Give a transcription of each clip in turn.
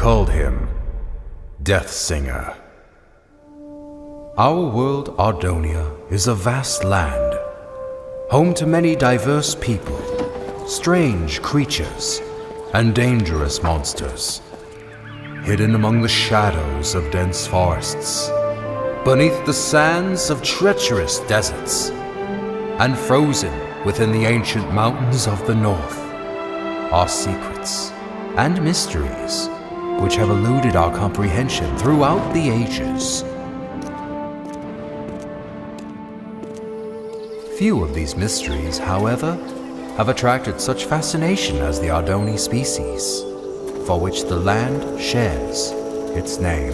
called him Death Singer. Our world, Ardonia, is a vast land, home to many diverse people, strange creatures, and dangerous monsters, hidden among the shadows of dense forests, beneath the sands of treacherous deserts, and frozen within the ancient mountains of the north, are secrets and mysteries which have eluded our comprehension throughout the ages. Few of these mysteries, however, have attracted such fascination as the Ardoni species, for which the land shares its name.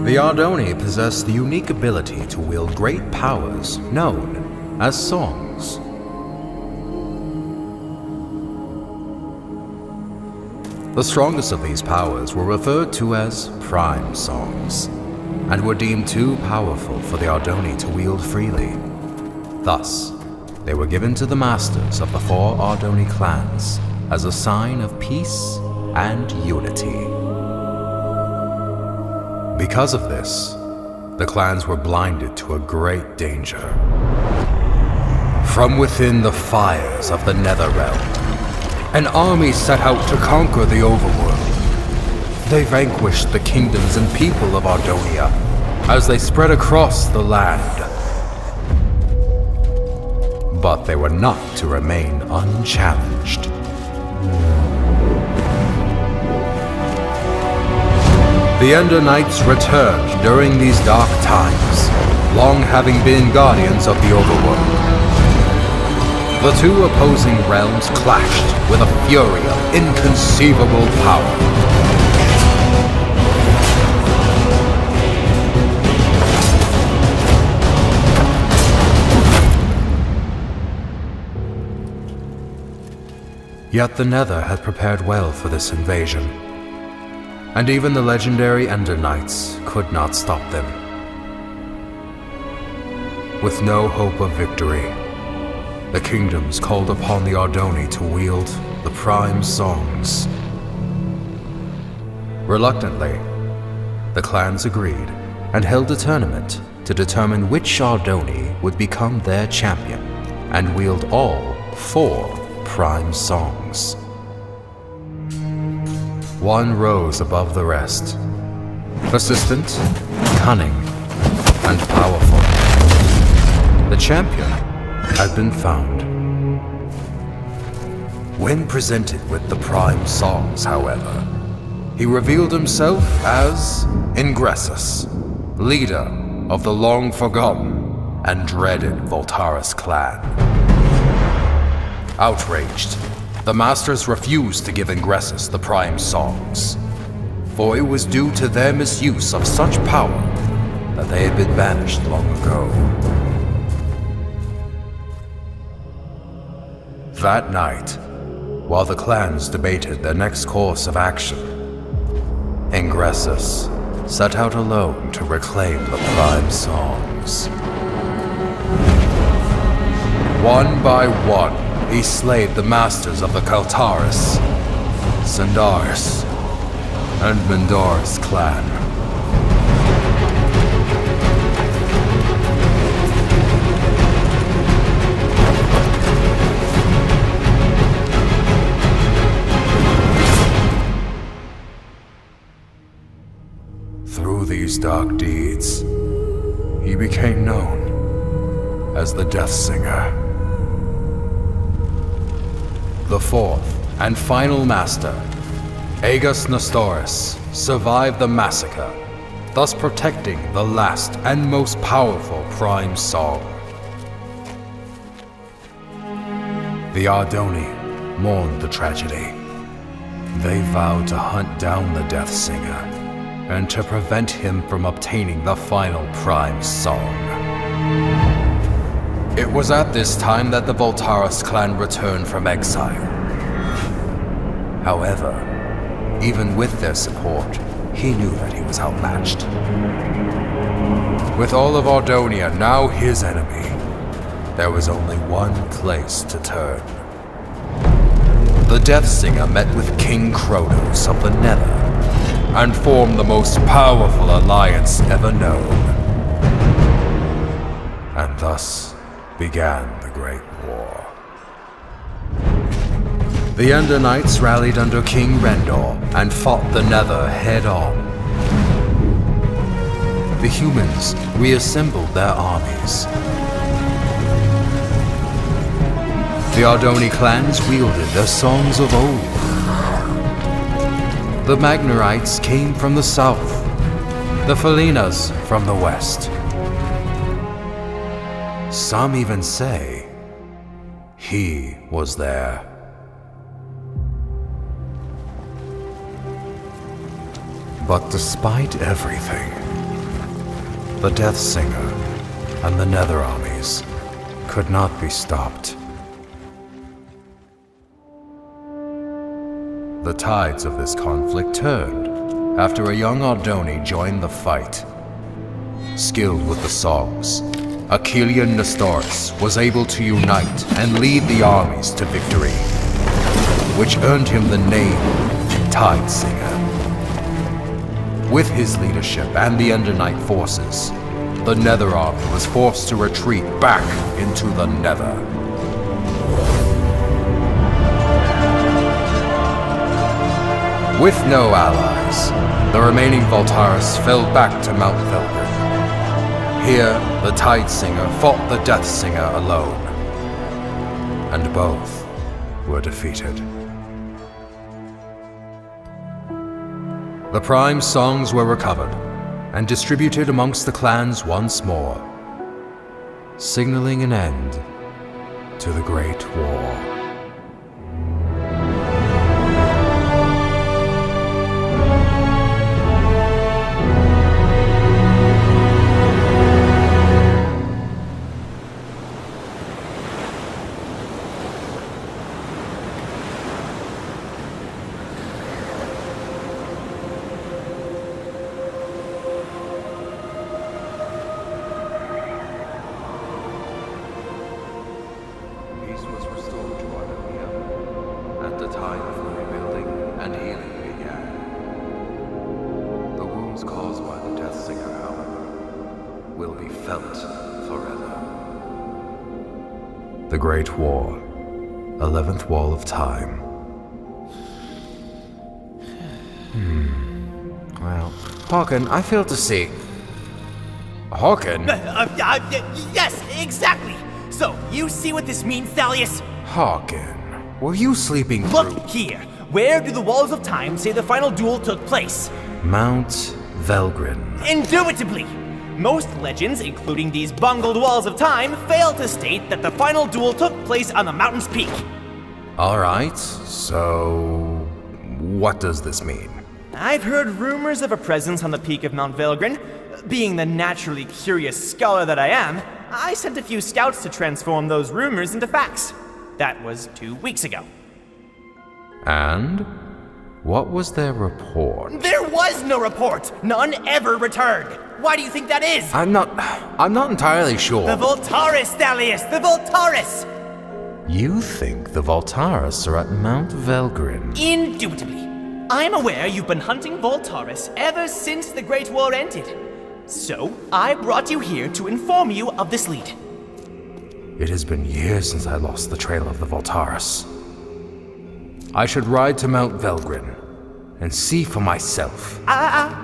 The Ardoni possess the unique ability to wield great powers known as songs. The strongest of these powers were referred to as prime songs, and were deemed too powerful for the Ardoni to wield freely. Thus, they were given to the masters of the 4 Ardoni clans as a sign of peace and unity. Because of this, the clans were blinded to a great danger. From within the fires of the Netherrealm, an army set out to conquer the overworld. They vanquished the kingdoms and people of Ardonia as they spread across the land. But they were not to remain unchallenged. The Ender Knights returned during these dark times, long having been guardians of the overworld. The 2 opposing realms clashed with a fury of inconceivable power. Yet the Nether had prepared well for this invasion, and even the legendary Ender Knights could not stop them. With no hope of victory, the kingdoms called upon the Ardoni to wield the prime songs. Reluctantly, the clans agreed and held a tournament to determine which Ardoni would become their champion and wield all 4 prime songs. One rose above the rest, persistent, cunning, and powerful. The champion had been found. When presented with the prime songs, however, he revealed himself as Ingressus, leader of the long-forgotten and dreaded Voltaris clan. Outraged, the masters refused to give Ingressus the prime songs, for it was due to their misuse of such power that they had been banished long ago. That night, while the clans debated their next course of action, Ingressus set out alone to reclaim the prime songs. One by one, he slayed the masters of the Kaltaris, Sandaris, and Mendoris clan. Through these dark deeds, he became known as the Death Singer. The 4th and final master, Aegis Nestoris, survived the massacre, thus protecting the last and most powerful prime song. The Ardoni mourned the tragedy. They vowed to hunt down the Death Singer and to prevent him from obtaining the final prime song. It was at this time that the Voltaris clan returned from exile. However, even with their support, he knew that he was outmatched. With all of Ardonia now his enemy, there was only one place to turn. the Death Singer met with King Kronos of the Nether and formed the most powerful alliance ever known. And thus began the Great War. The Ender Knights rallied under King Rendor and fought the Nether head-on. The humans reassembled their armies. The Ardoni clans wielded their songs of old. The Magnarites came from the south, the Felinas from the west. Some even say he was there. But despite everything, the Death Singer and the Nether armies could not be stopped. The tides of this conflict turned after a young Ardoni joined the fight. Skilled with the songs, Achillean Nestoris was able to unite and lead the armies to victory, which earned him the name Tide Singer. With his leadership and the Ender Knight forces, the Nether army was forced to retreat back into the Nether. With no allies, the remaining Voltaris fell back to Mount Velgrin. Here, the Tide Singer fought the Death Singer alone, and both were defeated. The Prime songs were recovered and distributed amongst the clans once more, signaling an end to the Great War. The Great War, 11th Wall of Time. Well, Hawken, I fail to see. Hawken? Yes, exactly! So, you see what this means, Thalius? Hawken, were you sleeping through? Look here! Where do the Walls of Time say the final duel took place? Mount Velgrin. Indubitably! Most legends, including these bungled Walls of Time, fail to state that the final duel took place on the mountain's peak. Alright, so what does this mean? I've heard rumors of a presence on the peak of Mount Velgrin. Being the naturally curious scholar that I am, I sent a few scouts to transform those rumors into facts. That was 2 weeks ago. And what was their report? There was no report! None ever returned! Why do you think that is? I'm not entirely sure. The Voltaris, Thalius! The Voltaris! You think the Voltaris are at Mount Velgrin? Indubitably. I'm aware you've been hunting Voltaris ever since the Great War ended. So, I brought you here to inform you of this lead. It has been years since I lost the trail of the Voltaris. I should ride to Mount Velgrin and see for myself.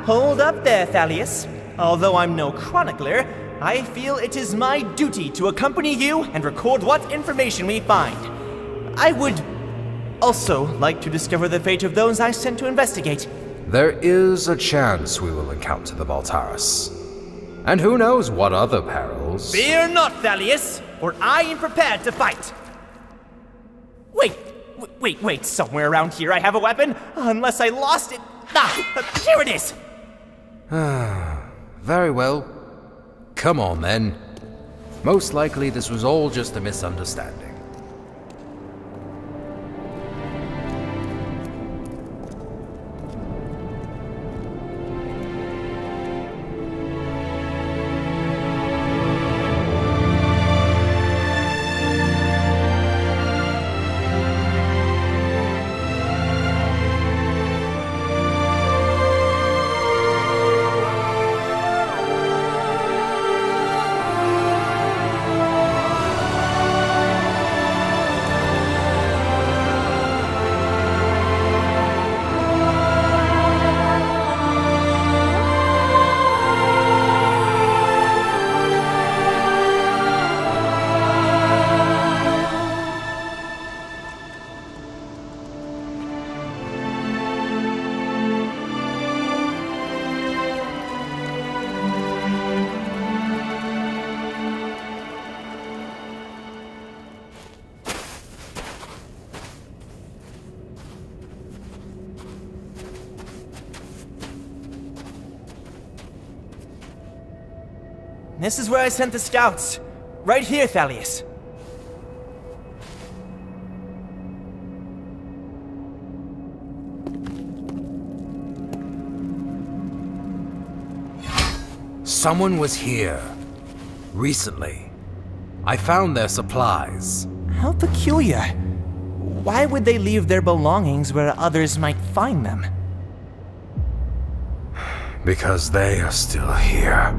Hold up there, Thalius. Although I'm no chronicler, I feel it is my duty to accompany you and record what information we find. I would also like to discover the fate of those I sent to investigate. There is a chance we will encounter the Voltaris. And who knows what other perils. Fear not, Thalius, for I am prepared to fight. Wait, somewhere around here I have a weapon, unless I lost it. Here it is! Very well. Come on, then. Most likely this was all just a misunderstanding. This is where I sent the scouts. Right here, Thalius. Someone was here. Recently. I found their supplies. How peculiar. Why would they leave their belongings where others might find them? Because they are still here.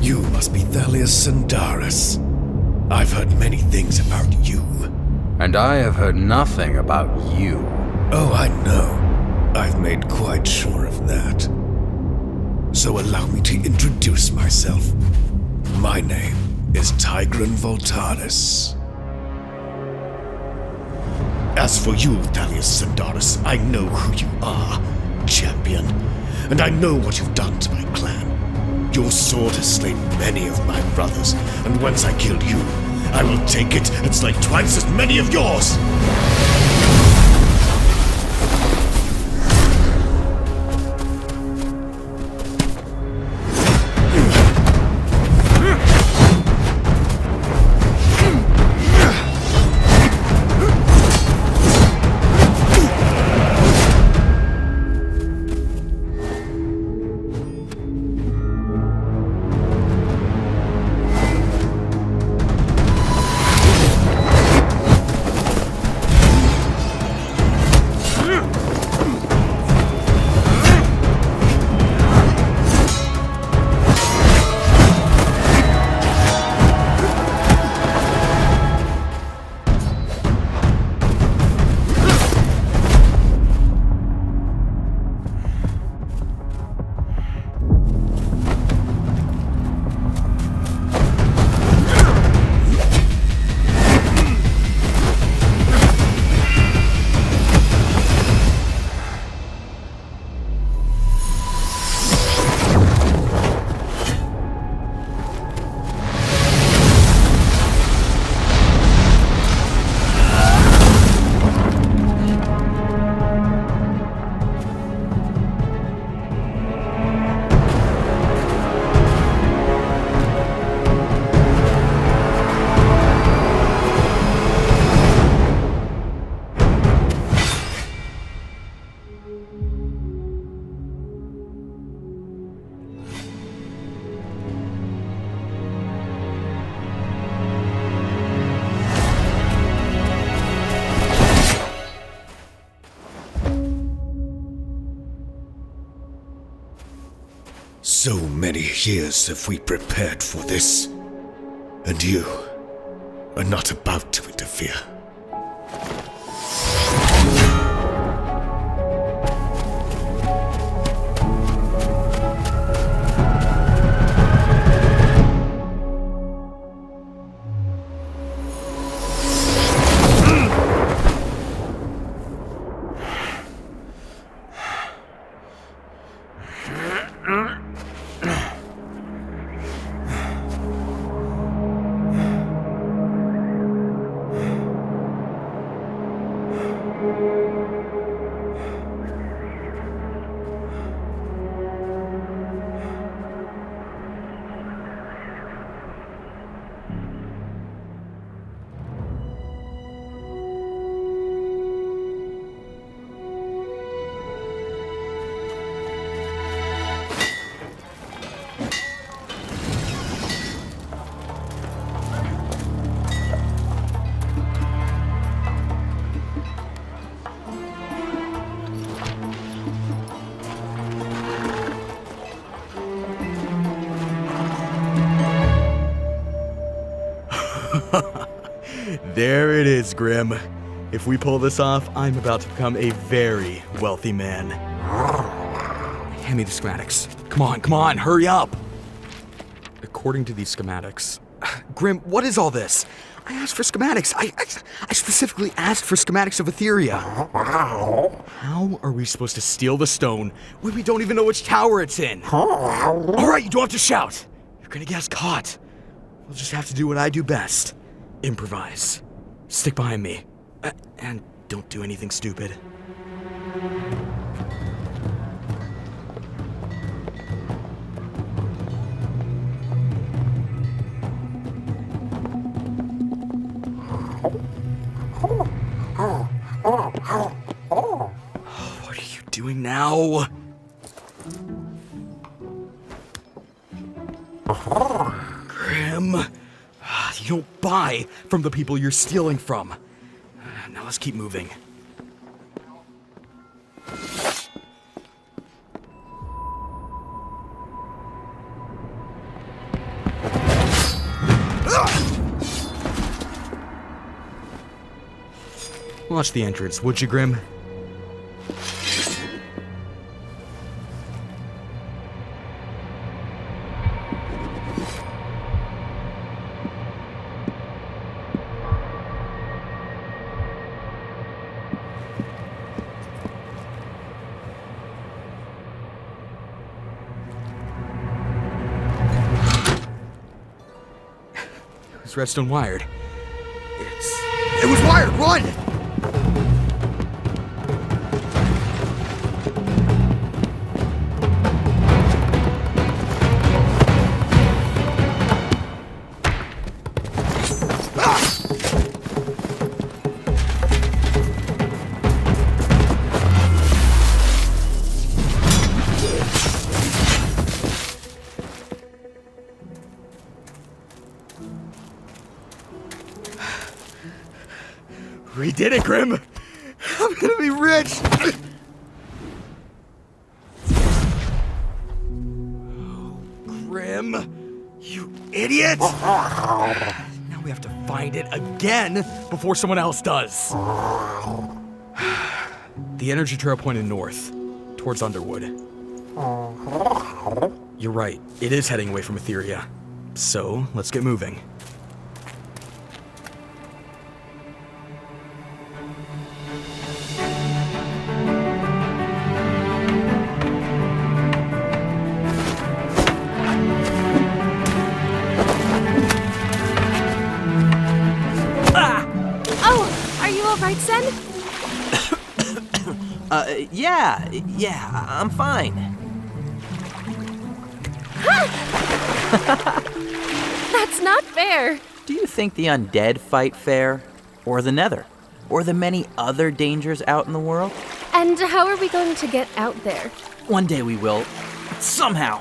You must be Thalius Sandaris. I've heard many things about you. And I have heard nothing about you. Oh, I know. I've made quite sure of that. So allow me to introduce myself. My name is Tigran Voltaris. As for you, Thalius Sandaris, I know who you are, champion. And I know what you've done to my clan. Your sword has slain many of my brothers, and once I kill you, I will take it and slay twice as many of yours! So many years have we prepared for this, and you are not about to interfere. There it is, Grim. If we pull this off, I'm about to become a very wealthy man. Hand me the schematics. Come on, hurry up! According to these schematics... Grim, what is all this? I asked for schematics. I specifically asked for schematics of Etheria. How are we supposed to steal the stone when we don't even know which tower it's in? Alright, you don't have to shout. You're gonna get us caught. We'll just have to do what I do best. Improvise. Stick behind me. And don't do anything stupid. What are you doing now? Grim, you don't buy from the people you're stealing from. Now let's keep moving. Watch the entrance, would you, Grim? It's redstone wired. It was wired! Run! We did it, Grim! I'm gonna be rich! Oh, Grim, you idiot! Now we have to find it again before someone else does. The energy trail pointed north, towards Underwood. You're right, it is heading away from Etheria. So, let's get moving. Right, Sen? Yeah, I'm fine. That's not fair. Do you think the undead fight fair? Or the nether? Or the many other dangers out in the world? And how are we going to get out there? One day we will. Somehow.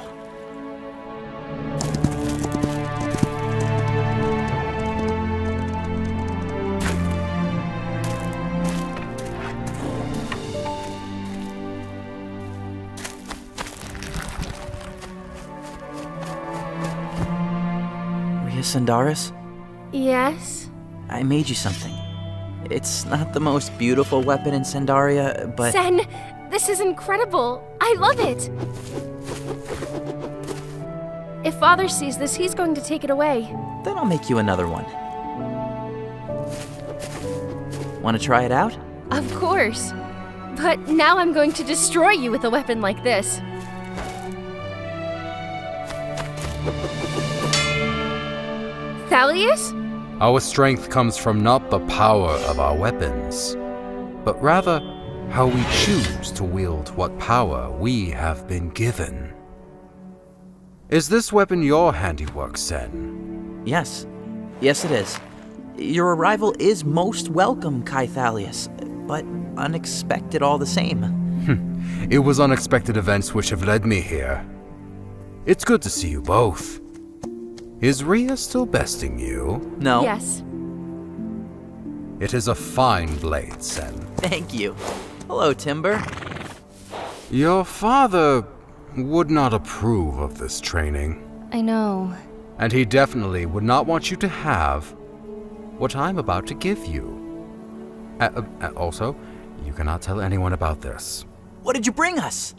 Sandaris? Yes? I made you something. It's not the most beautiful weapon in Sandaria, but... Sen, this is incredible. I love it. If Father sees this, he's going to take it away. Then I'll make you another one. Want to try it out? Of course. But now I'm going to destroy you with a weapon like this. Thalius? Our strength comes from not the power of our weapons, but rather how we choose to wield what power we have been given. Is this weapon your handiwork, Sen? Yes. Yes, it is. Your arrival is most welcome, Kai Thalius, but unexpected all the same. It was unexpected events which have led me here. It's good to see you both. Is Rhea still besting you? No. Yes. It is a fine blade, Sen. Thank you. Hello, Timber. Your father would not approve of this training. I know. And he definitely would not want you to have what I'm about to give you. Also, you cannot tell anyone about this. What did you bring us?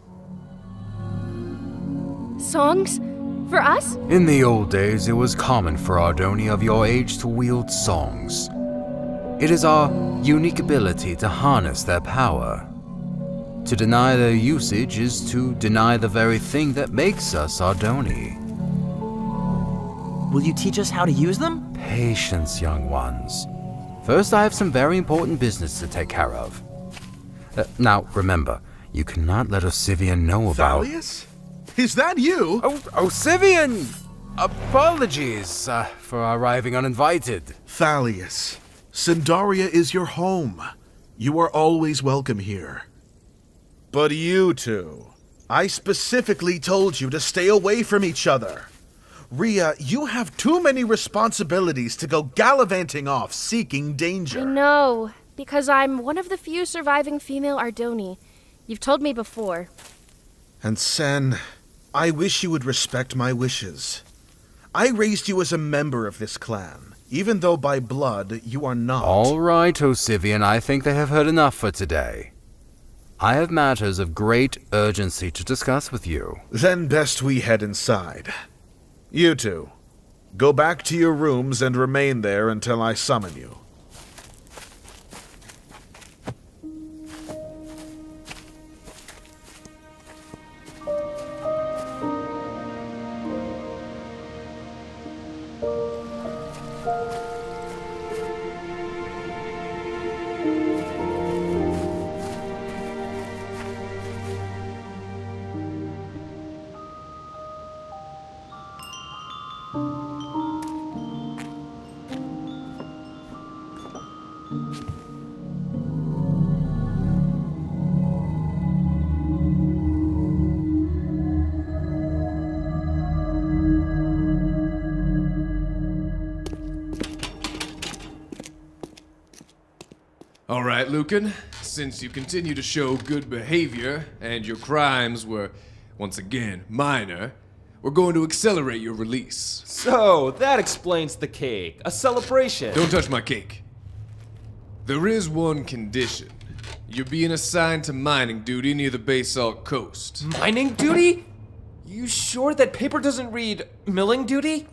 Songs? For us? In the old days, it was common for Ardoni of your age to wield songs. It is our unique ability to harness their power. To deny their usage is to deny the very thing that makes us Ardoni. Will you teach us how to use them? Patience, young ones. First, I have some very important business to take care of. Now, remember, you cannot let Osivian know about... Thalius? Is that you? Oh, Osivian! Apologies for arriving uninvited. Thalius, Sindaria is your home. You are always welcome here. But you two, I specifically told you to stay away from each other. Rhea, you have too many responsibilities to go gallivanting off seeking danger. I know, because I'm one of the few surviving female Ardoni. You've told me before. And Sen, I wish you would respect my wishes. I raised you as a member of this clan, even though by blood you are not. All right, Osivian, I think they have heard enough for today. I have matters of great urgency to discuss with you. Then best we head inside. You two, go back to your rooms and remain there until I summon you. All right, Lucan, since you continue to show good behavior and your crimes were, once again, minor, we're going to accelerate your release. So, that explains the cake. A celebration. Don't touch my cake. There is one condition. You're being assigned to mining duty near the Basalt Coast. Mining duty? You sure that paper doesn't read milling duty?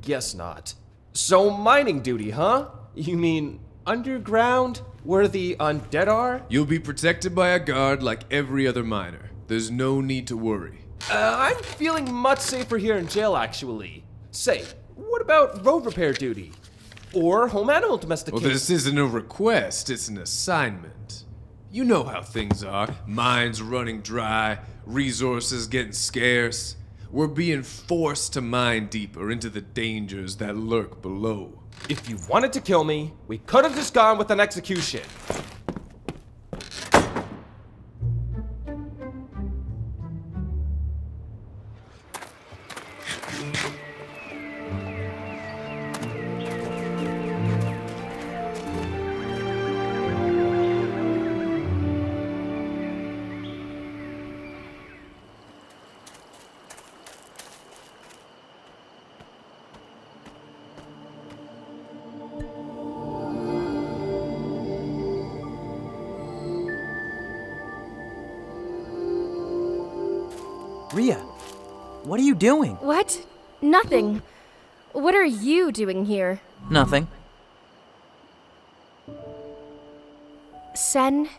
Guess not. So, mining duty, huh? You mean underground, where the undead are? You'll be protected by a guard like every other miner. There's no need to worry. I'm feeling much safer here in jail, actually. Say, what about road repair duty? Or home animal domestication? Well, this isn't a request, it's an assignment. You know how things are. Mines running dry, resources getting scarce. We're being forced to mine deeper into the dangers that lurk below. If you wanted to kill me, we could have just gone with an execution. Rhea, what are you doing? What? Nothing. What are you doing here? Nothing. Sen,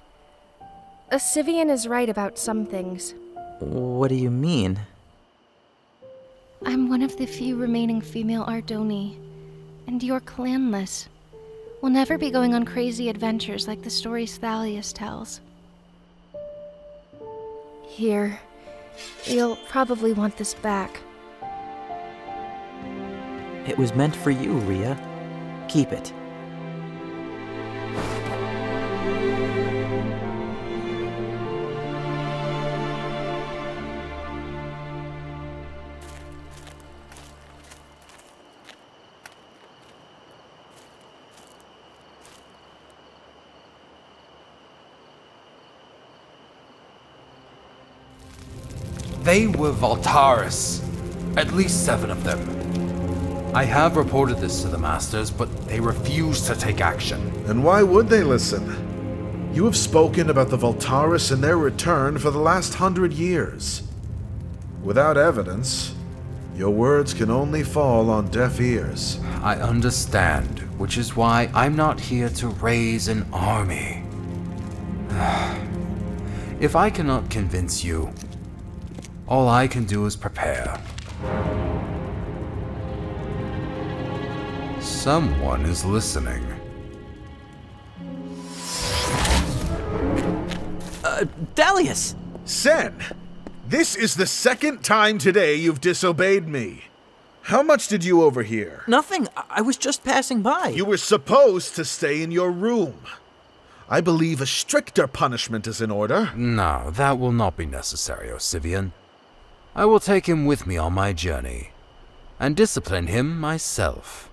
Osivian is right about some things. What do you mean? I'm one of the few remaining female Ardoni, and you're clanless. We'll never be going on crazy adventures like the stories Thalius tells. Here. You'll probably want this back. It was meant for you, Rhea. Keep it. They were Voltaris. At least 7 of them. I have reported this to the Masters, but they refuse to take action. And why would they listen? You have spoken about the Voltaris and their return for the last 100 years. Without evidence, your words can only fall on deaf ears. I understand, which is why I'm not here to raise an army. If I cannot convince you, all I can do is prepare. Someone is listening. Thalius! Sen, this is the second time today you've disobeyed me. How much did you overhear? Nothing. I was just passing by. You were supposed to stay in your room. I believe a stricter punishment is in order. No, that will not be necessary, Osivian. I will take him with me on my journey, and discipline him myself.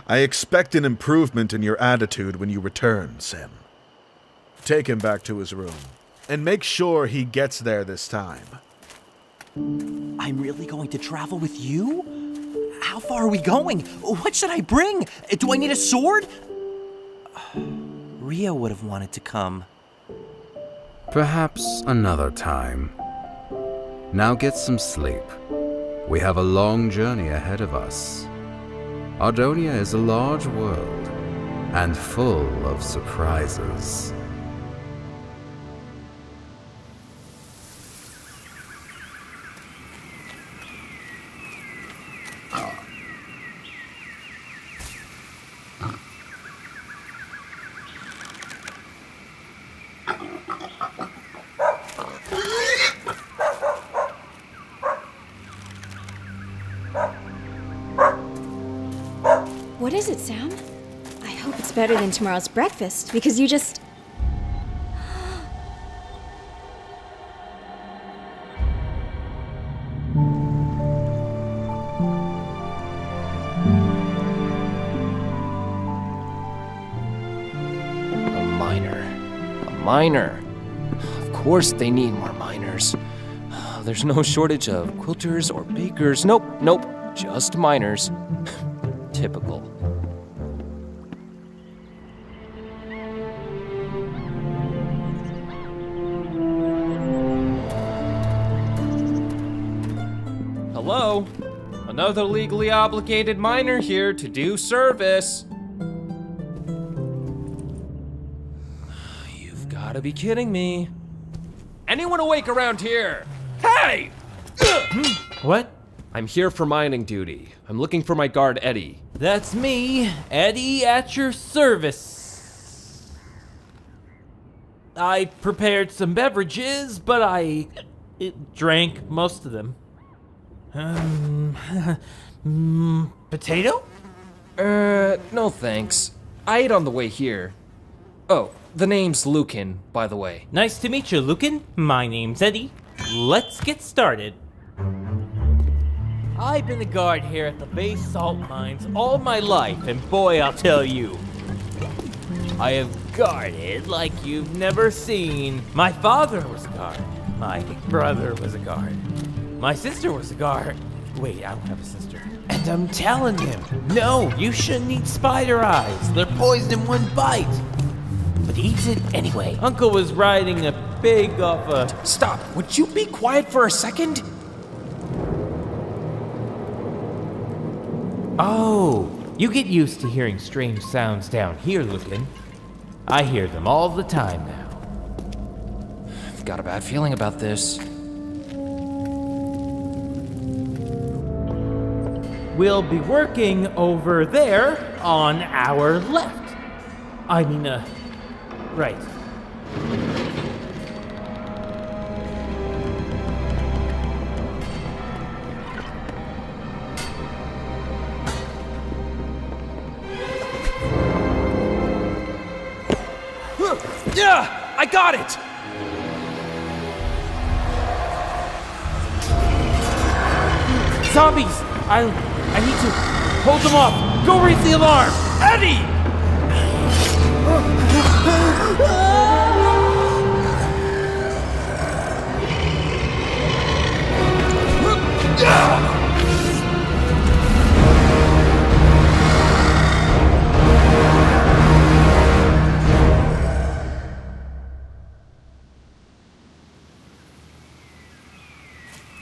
I expect an improvement in your attitude when you return, Sen. Take him back to his room, and make sure he gets there this time. I'm really going to travel with you? How far are we going? What should I bring? Do I need a sword? Ria would have wanted to come. Perhaps another time. Now get some sleep. We have a long journey ahead of us. Ardonia is a large world, and full of surprises. What is it, Sam? I hope it's better than tomorrow's breakfast, because you just... A miner. Of course they need more miners. There's no shortage of quilters or bakers. Nope, just miners. Typical. Hello? Another legally obligated miner here to do service. You've gotta be kidding me. Anyone awake around here? Hey! What? I'm here for mining duty. I'm looking for my guard, Eddie. That's me, Eddie, at your service. I prepared some beverages, but I drank most of them. Potato? No thanks. I ate on the way here. Oh, the name's Lucan, by the way. Nice to meet you, Lucan. My name's Eddie. Let's get started. I've been a guard here at the base salt mines all my life, and boy, I'll tell you, I have guarded like you've never seen. My father was a guard. My brother was a guard. My sister was a guard. Wait, I don't have a sister. And I'm telling him, no, you shouldn't eat spider eyes. They're poisoned in one bite. But he eats it anyway. Uncle was riding a pig off a... Stop! Would you be quiet for a second? Oh, you get used to hearing strange sounds down here, Lucan. I hear them all the time now. I've got a bad feeling about this. We'll be working over there on our left. I mean, right. Yeah! I got it! Zombies! I need to hold them off. Go raise the alarm! Eddie!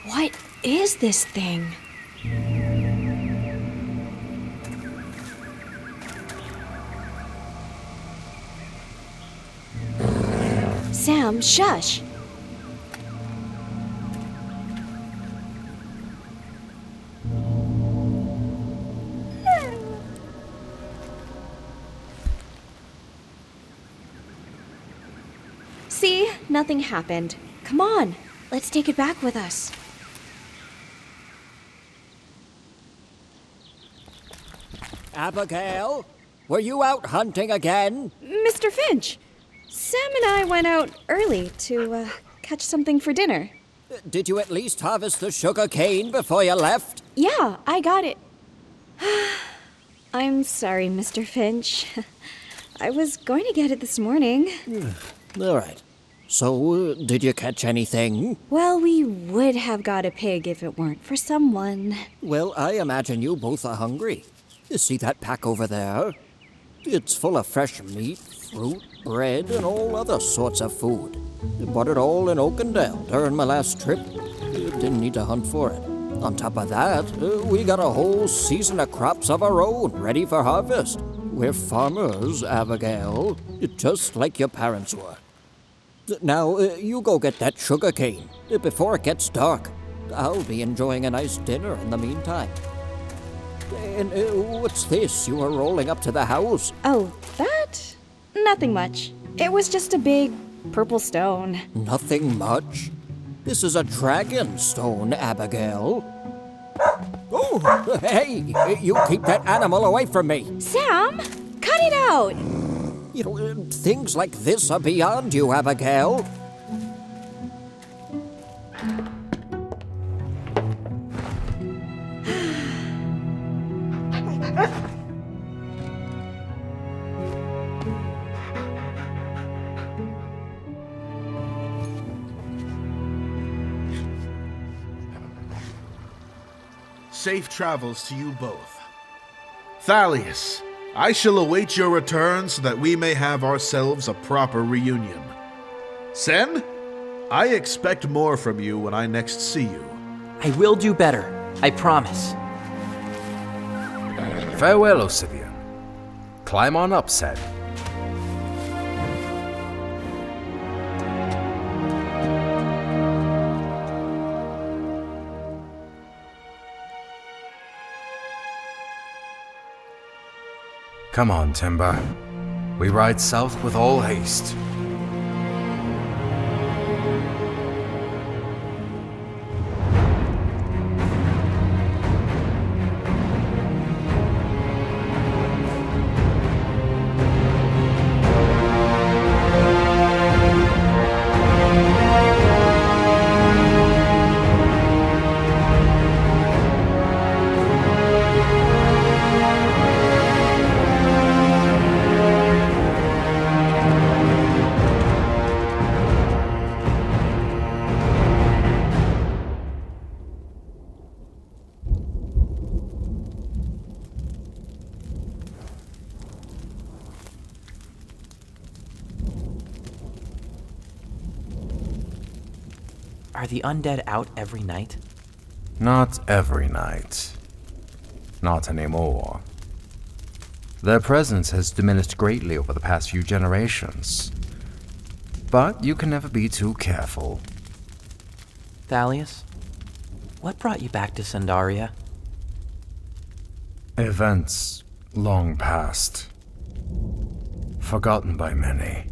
What is this thing? Sam, shush! nothing happened. Come on, let's take it back with us. Abigail, were you out hunting again? Mr. Finch, Sam and I went out early to catch something for dinner. Did you at least harvest the sugar cane before you left? Yeah, I got it. I'm sorry, Mr. Finch. I was going to get it this morning. All right. So, did you catch anything? Well, we would have got a pig if it weren't for someone. Well, I imagine you both are hungry. You see that pack over there? It's full of fresh meat, fruit, bread, and all other sorts of food. Bought it all in Oakendale during my last trip. Didn't need to hunt for it. On top of that, we got a whole season of crops of our own ready for harvest. We're farmers, Abigail, just like your parents were. Now, you go get that sugar cane before it gets dark. I'll be enjoying a nice dinner in the meantime. And what's this you are rolling up to the house? Oh, that? Nothing much. It was just a big purple stone. Nothing much? This is a dragon stone, Abigail. Oh, hey, you keep that animal away from me. Sam, cut it out. You know, things like this are beyond you, Abigail. Safe travels to you both. Thalius, I shall await your return so that we may have ourselves a proper reunion. Sen, I expect more from you when I next see you. I will do better, I promise. Farewell, Osivian. Climb on up, Sen. Come on, Timber. We ride south with all haste. Are the undead out every night? Not every night. Not anymore. Their presence has diminished greatly over the past few generations. But you can never be too careful. Thalius, what brought you back to Sandaria? Events long past. Forgotten by many.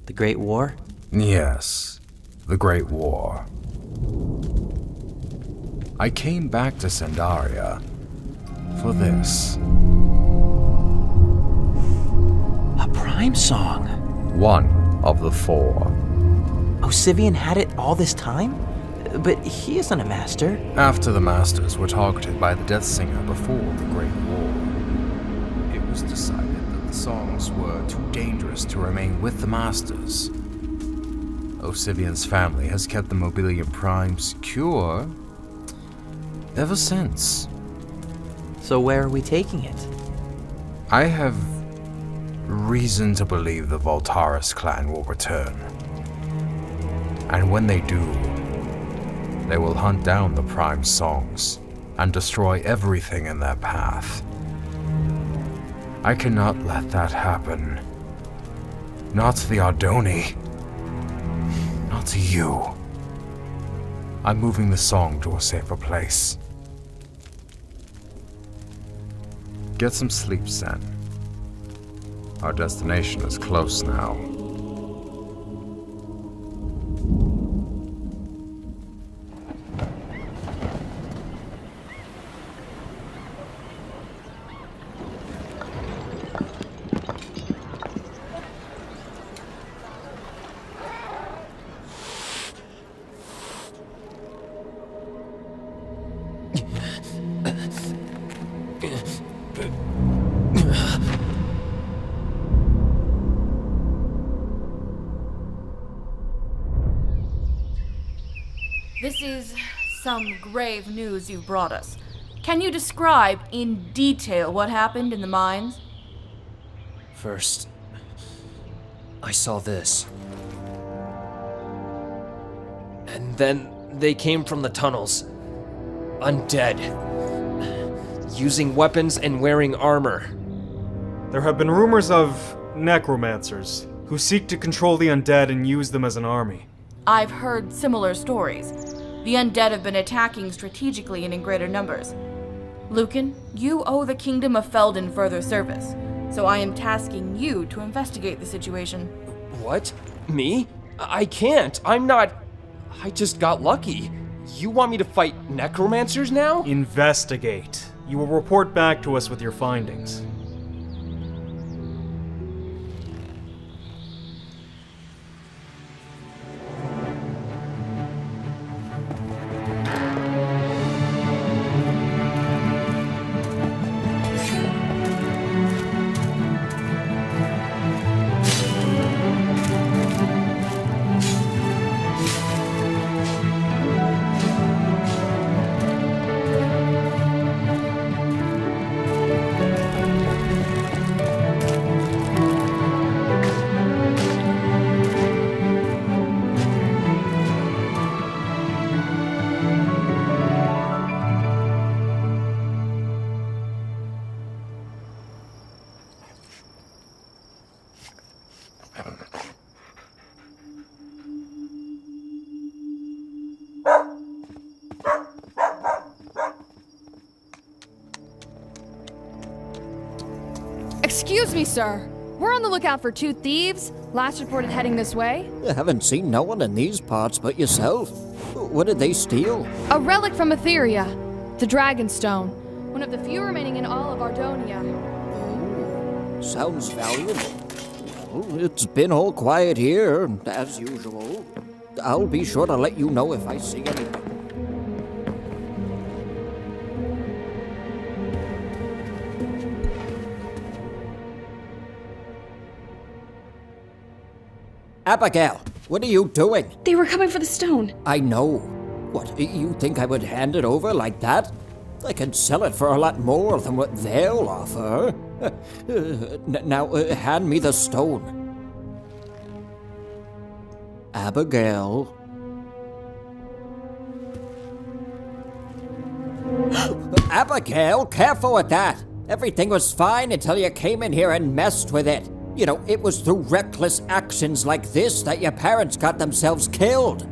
The Great War? Yes, the Great War. I came back to Sandaria for this. A prime song? One of the four. Osivian had it all this time? But he isn't a master. After the masters were targeted by the Death Singer before the Great War, it was decided that the songs were too dangerous to remain with the masters. Osivian's family has kept the Mobilian Prime secure ever since. So where are we taking it? I have reason to believe the Voltaris clan will return. And when they do, they will hunt down the Prime songs and destroy everything in their path. I cannot let that happen. Not to the Ardoni. Not to you. I'm moving the song to a safer place. Get some sleep, Sen. Our destination is close now. This is some grave news you've brought us. Can you describe in detail what happened in the mines? First, I saw this. And then they came from the tunnels. Undead. Using weapons and wearing armor. There have been rumors of necromancers who seek to control the undead and use them as an army. I've heard similar stories. The undead have been attacking strategically and in greater numbers. Lucan, you owe the Kingdom of Felden further service, so I am tasking you to investigate the situation. What? Me? I can't. I'm not... I just got lucky. You want me to fight necromancers now? Investigate. You will report back to us with your findings. Excuse me, sir. We're on the lookout for 2 thieves. Last reported heading this way. I haven't seen no one in these parts but yourself. What did they steal? A relic from Etheria. The Dragonstone. One of the few remaining in all of Ardonia. Sounds valuable. Well, it's been all quiet here, as usual. I'll be sure to let you know if I see anything. Abigail, what are you doing? They were coming for the stone. I know. What, you think I would hand it over like that? I can sell it for a lot more than what they'll offer. Now, hand me the stone. Abigail. Abigail, careful with that. Everything was fine until you came in here and messed with it. You know, it was through reckless actions like this that your parents got themselves killed.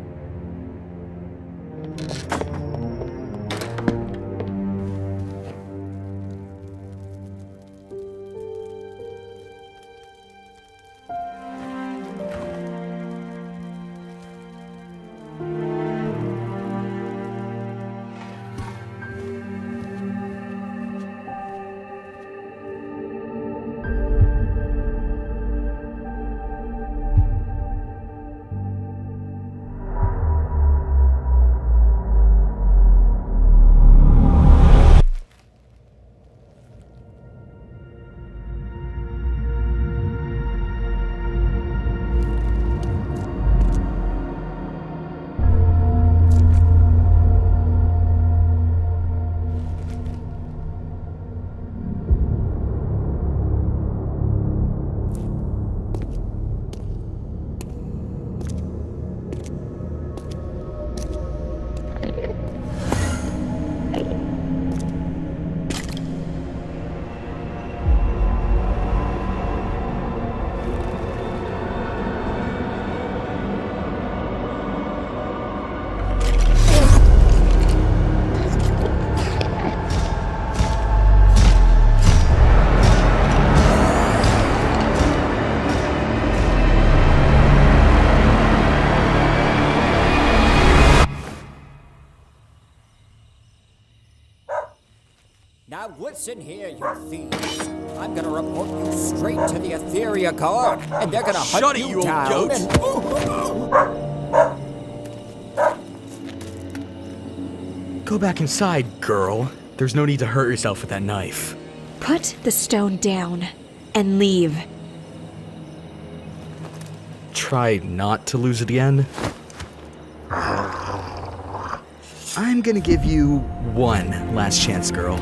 Now listen here, you thieves. I'm gonna report you straight to the Etheria Guard, and they're gonna hunt Shut it, you you old down goat. and... Go back inside, girl. There's no need to hurt yourself with that knife. Put the stone down and leave. Try not to lose it again. I'm gonna give you one last chance, girl.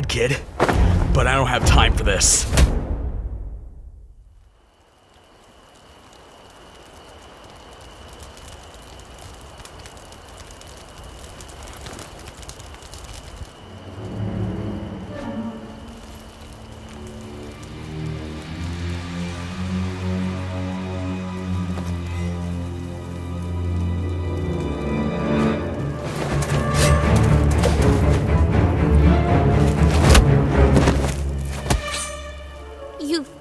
Kid, but I don't have time for this.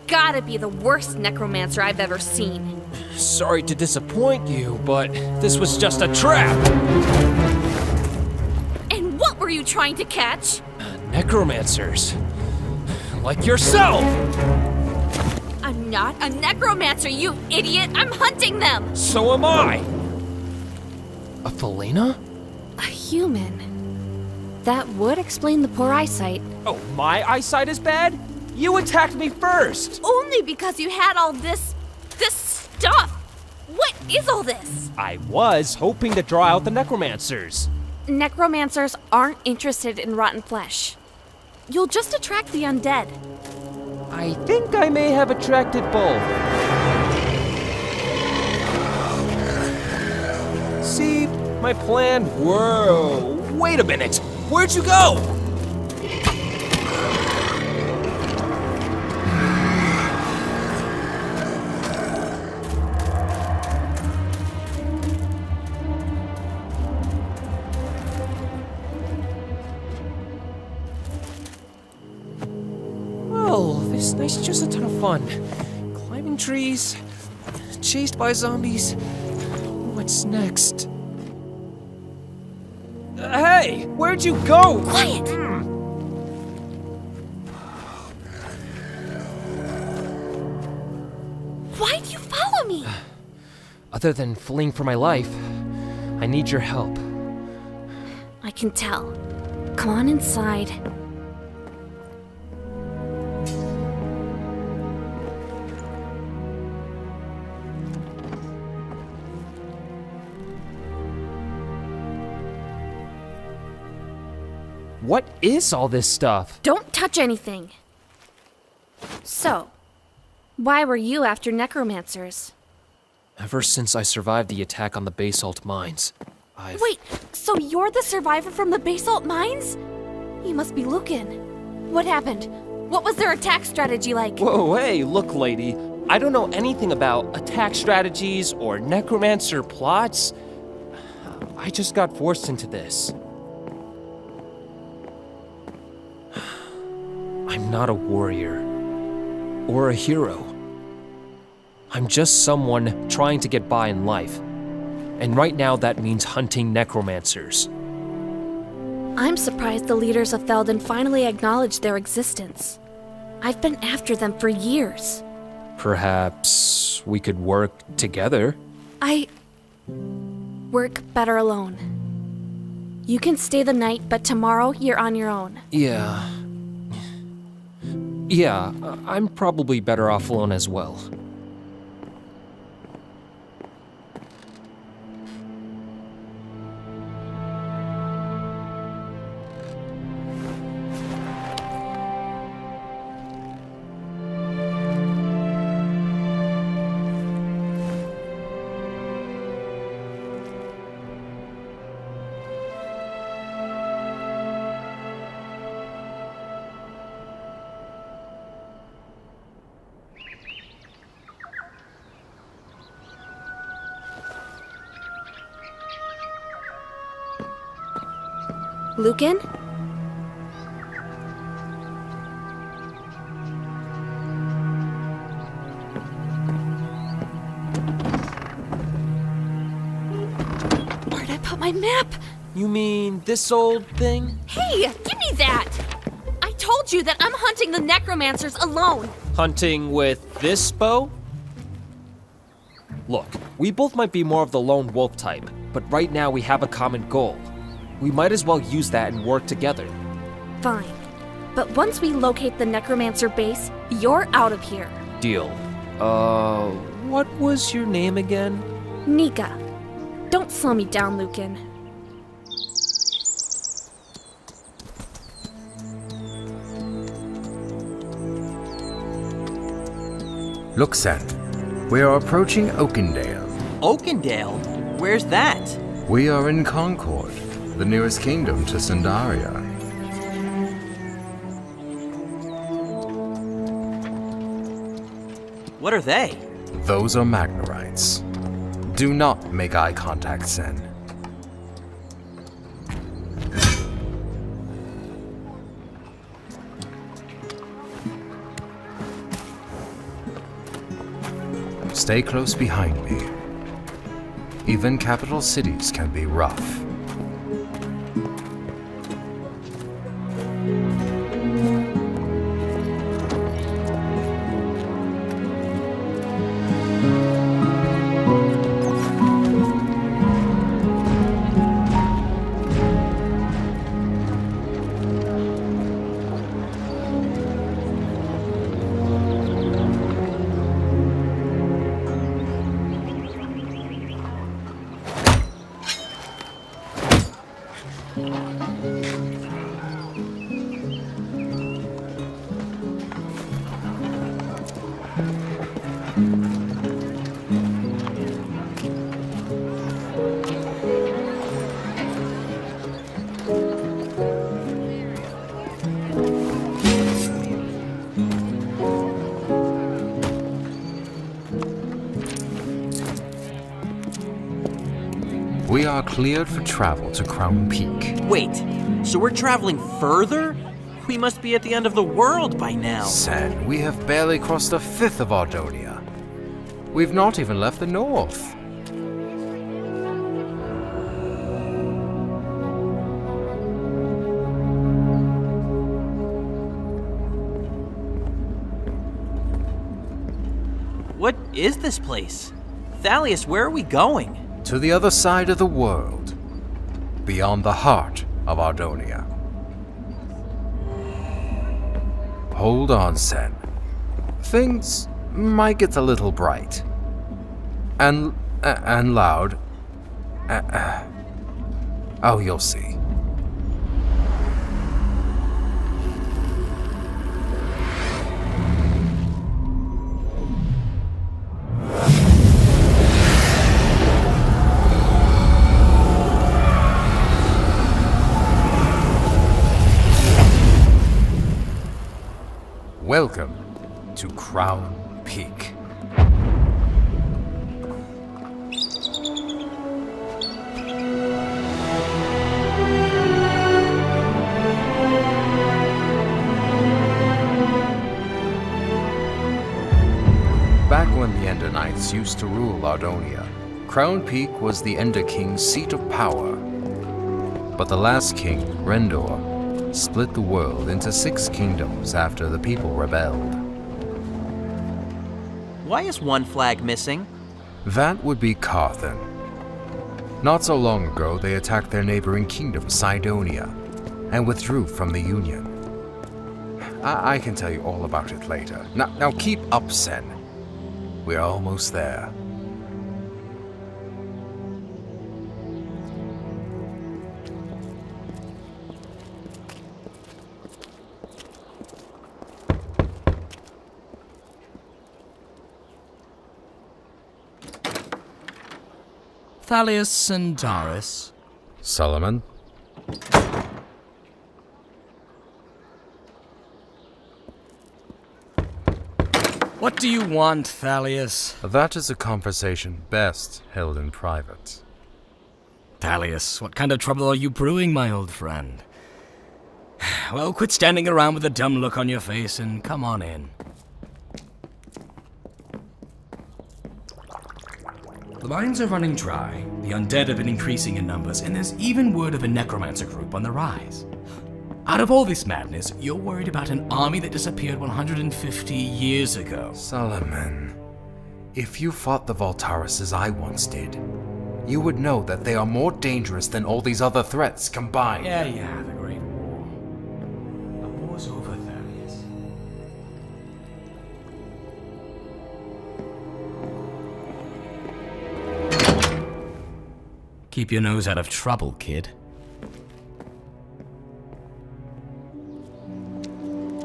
Gotta be the worst necromancer I've ever seen. Sorry to disappoint you, but this was just a trap. And what were you trying to catch? Necromancers. Like yourself! I'm not a necromancer, you idiot! I'm hunting them! So am I! A Felina? A human. That would explain the poor eyesight. Oh, my eyesight is bad? You attacked me first! Only because you had all this stuff! What is all this? I was hoping to draw out the necromancers. Necromancers aren't interested in rotten flesh. You'll just attract the undead. I think I may have attracted both. See, my plan... Whoa, wait a minute! Where'd you go? This night's just a ton of fun. Climbing trees, chased by zombies. What's next? Hey, where'd you go? Quiet! Why'd you follow me? Other than fleeing for my life, I need your help. I can tell. Come on inside. What is all this stuff? Don't touch anything. So, why were you after necromancers? Ever since I survived the attack on the basalt mines, I've... Wait, so you're the survivor from the basalt mines? You must be Lucan. What happened? What was their attack strategy like? Whoa, hey, look, lady. I don't know anything about attack strategies or necromancer plots. I just got forced into this. I'm not a warrior or a hero. I'm just someone trying to get by in life. And right now that means hunting necromancers. I'm surprised the leaders of Felden finally acknowledged their existence. I've been after them for years. Perhaps we could work together? I work better alone. You can stay the night, but tomorrow you're on your own. Yeah, I'm probably better off alone as well. Lucan? Where'd I put my map? You mean this old thing? Hey, give me that! I told you that I'm hunting the necromancers alone. Hunting with this bow? Look, we both might be more of the lone wolf type, but right now we have a common goal. We might as well use that and work together. Fine. But once we locate the necromancer base, you're out of here. Deal. What was your name again? Nika. Don't slow me down, Lucan. Look, Sen. We are approaching Oakendale. Oakendale? Where's that? We are in Concord, the nearest kingdom to Sandaria. What are they? Those are Magnerites. Do not make eye contact, Sen. Stay close behind me. Even capital cities can be rough. We are cleared for travel to Crown Peak. Wait, so we're traveling further? We must be at the end of the world by now. Sen, we have barely crossed a fifth of Ardonia. We've not even left the north. What is this place? Thalius, where are we going? To the other side of the world, beyond the heart of Ardonia. Hold on, Sen. Things might get a little bright. And loud. Oh, you'll see. Welcome to Crown Peak. Back when the Ender Knights used to rule Ardonia, Crown Peak was the Ender King's seat of power. But the last king, Rendor, split the world into 6 kingdoms after the people rebelled. Why is one flag missing? That would be Carthan. Not so long ago, they attacked their neighboring kingdom, Cydonia, and withdrew from the Union. I can tell you all about it later. Now keep up, Sen. We're almost there. Thalius and Doris. Solomon? What do you want, Thalius? That is a conversation best held in private. Thalius, what kind of trouble are you brewing, my old friend? Well, quit standing around with a dumb look on your face and come on in. The mines are running dry, the undead have been increasing in numbers, and there's even word of a necromancer group on the rise. Out of all this madness, you're worried about an army that disappeared 150 years ago. Solomon, if you fought the Voltaris as I once did, you would know that they are more dangerous than all these other threats combined. Yeah, the Great War. The war's over, Thalius. Keep your nose out of trouble, kid.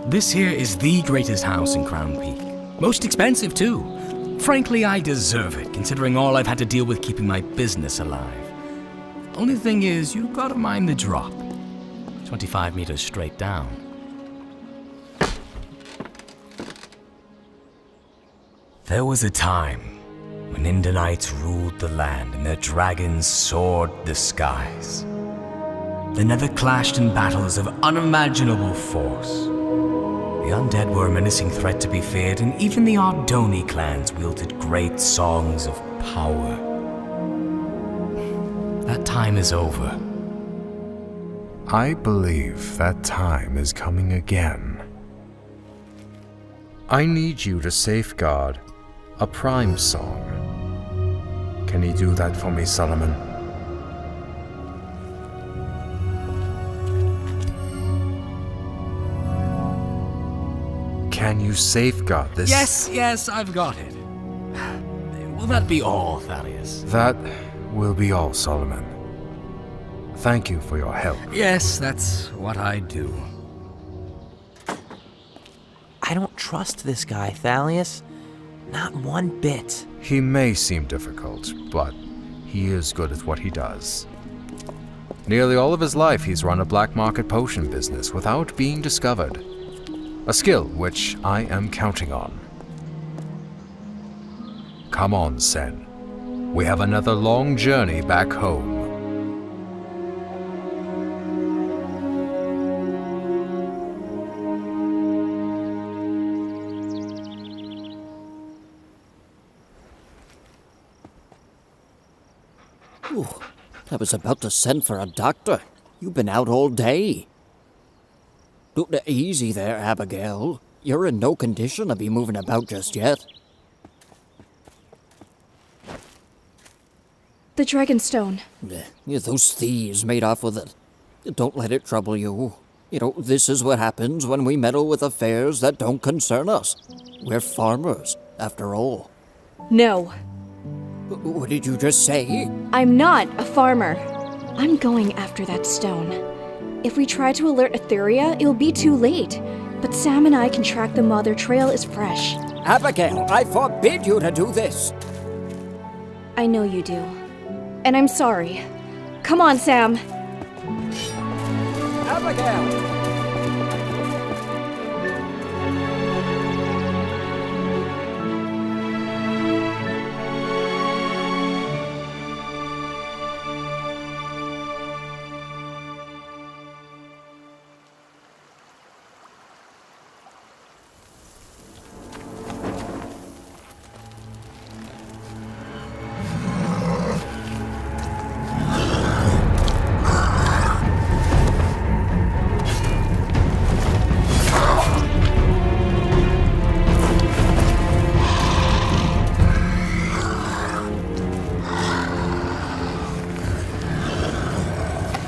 This here is the greatest house in Crown Peak. Most expensive, too. Frankly, I deserve it, considering all I've had to deal with keeping my business alive. Only thing is, you gotta mind the drop. 25 meters straight down. There was a time when Indanites ruled the land and their dragons soared the skies. The Nether clashed in battles of unimaginable force. The undead were a menacing threat to be feared, and even the Ardoni clans wielded great songs of power. That time is over. I believe that time is coming again. I need you to safeguard a prime song. Can you do that for me, Solomon? Can you safeguard this? Yes, I've got it. Will that be all, Thalius? That will be all, Solomon. Thank you for your help. Yes, that's what I do. I don't trust this guy, Thalius. Not one bit. He may seem difficult, but he is good at what he does. Nearly all of his life he's run a black market potion business without being discovered. A skill which I am counting on. Come on, Sen. We have another long journey back home. Ooh, I was about to send for a doctor. You've been out all day. Easy there, Abigail. You're in no condition to be moving about just yet. The Dragonstone. Those thieves made off with it. Don't let it trouble you. You know, this is what happens when we meddle with affairs that don't concern us. We're farmers, after all. No. What did you just say? I'm not a farmer. I'm going after that stone. If we try to alert Etheria, it'll be too late. But Sam and I can track them while their trail is fresh. Abigail, I forbid you to do this! I know you do. And I'm sorry. Come on, Sam. Abigail!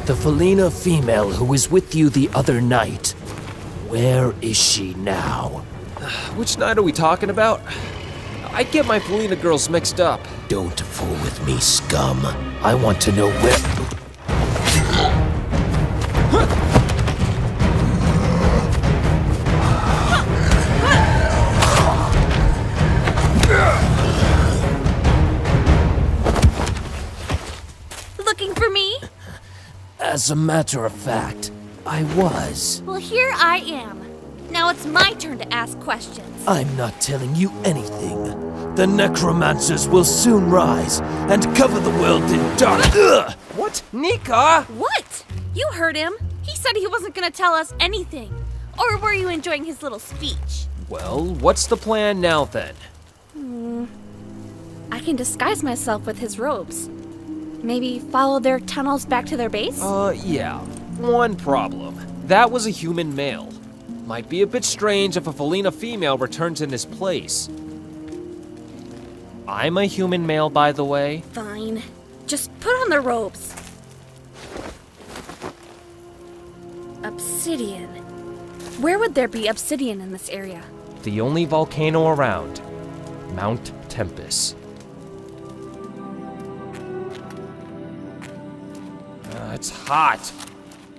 The Felina female who was with you the other night. Where is she now? Which night are we talking about? I get my Felina girls mixed up. Don't fool with me, scum. I want to know where... Looking for me? As a matter of fact, I was. Well, here I am. Now it's my turn to ask questions. I'm not telling you anything. The necromancers will soon rise and cover the world in dark. Ugh! What? Nika? What? You heard him. He said he wasn't gonna tell us anything. Or were you enjoying his little speech? Well, what's the plan now then? I can disguise myself with his robes. Maybe follow their tunnels back to their base? Yeah. One problem. That was a human male. Might be a bit strange if a Felina female returns in his place. I'm a human male, by the way. Fine. Just put on the robes. Obsidian. Where would there be obsidian in this area? The only volcano around. Mount Tempest. It's hot.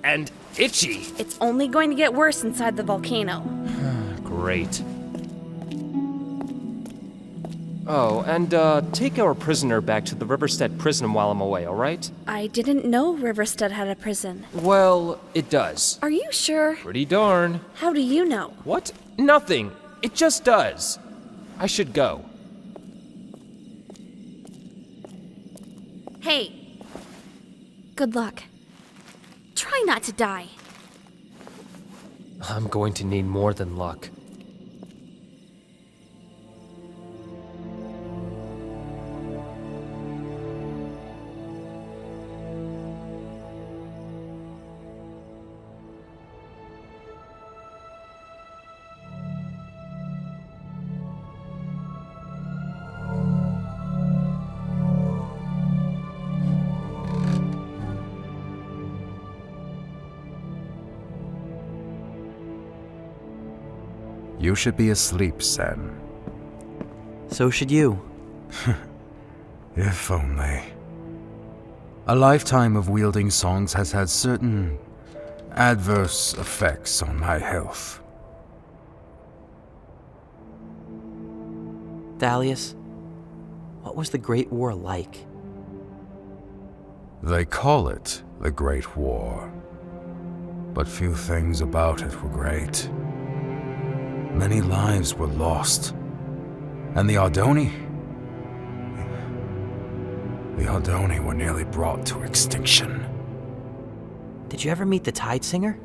And itchy. It's only going to get worse inside the volcano. Great. Oh, and take our prisoner back to the Riverstead prison while I'm away, alright? I didn't know Riverstead had a prison. Well, it does. Are you sure? Pretty darn. How do you know? What? Nothing. It just does. I should go. Hey. Good luck. Try not to die. I'm going to need more than luck. You should be asleep, Sen. So should you. If only. A lifetime of wielding songs has had certain adverse effects on my health. Thalius, what was the Great War like? They call it the Great War, but few things about it were great. Many lives were lost, and the Ardoni were nearly brought to extinction. Did you ever meet the Tide Singer?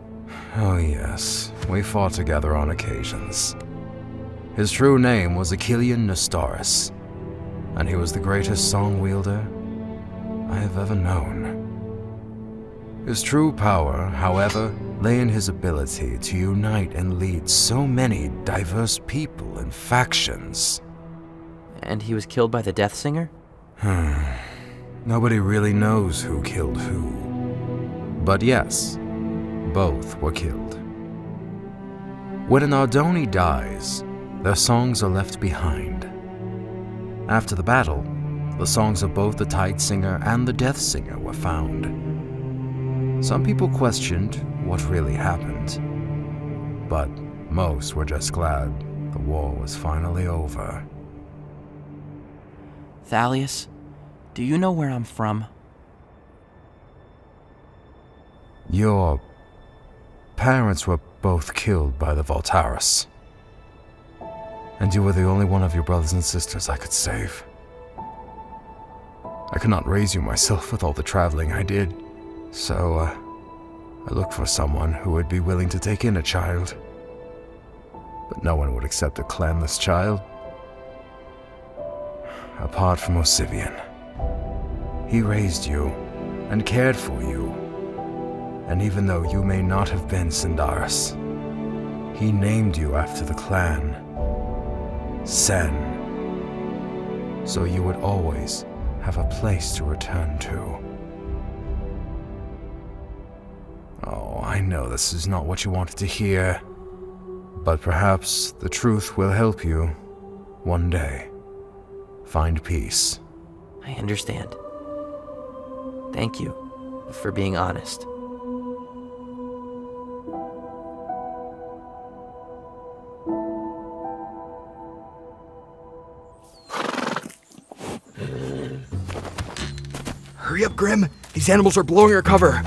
Oh yes, we fought together on occasions. His true name was Achillean Nestoris, and he was the greatest song wielder I have ever known. His true power, however, lay in his ability to unite and lead so many diverse people and factions. And he was killed by the Death Singer? Nobody really knows who killed who. But yes, both were killed. When an Ardoni dies, their songs are left behind. After the battle, the songs of both the Tide Singer and the Death Singer were found. Some people questioned what really happened, but most were just glad the war was finally over. Thalius, do you know where I'm from? Your parents were both killed by the Voltaris, and you were the only one of your brothers and sisters I could save. I could not raise you myself with all the traveling I did, so I looked for someone who would be willing to take in a child. But no one would accept a clanless child. Apart from Osivian. He raised you and cared for you. And even though you may not have been Sindaris, he named you after the clan, Sen. So you would always have a place to return to. Oh, I know this is not what you wanted to hear, but perhaps the truth will help you one day find peace. I understand. Thank you for being honest. Hurry up, Grim! These animals are blowing our cover!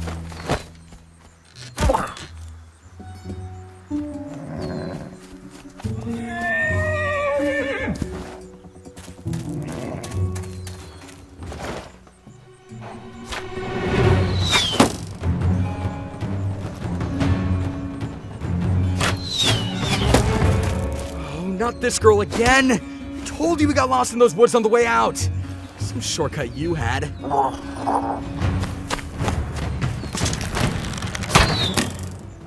not this girl again! Told you we got lost in those woods on the way out! Some shortcut you had.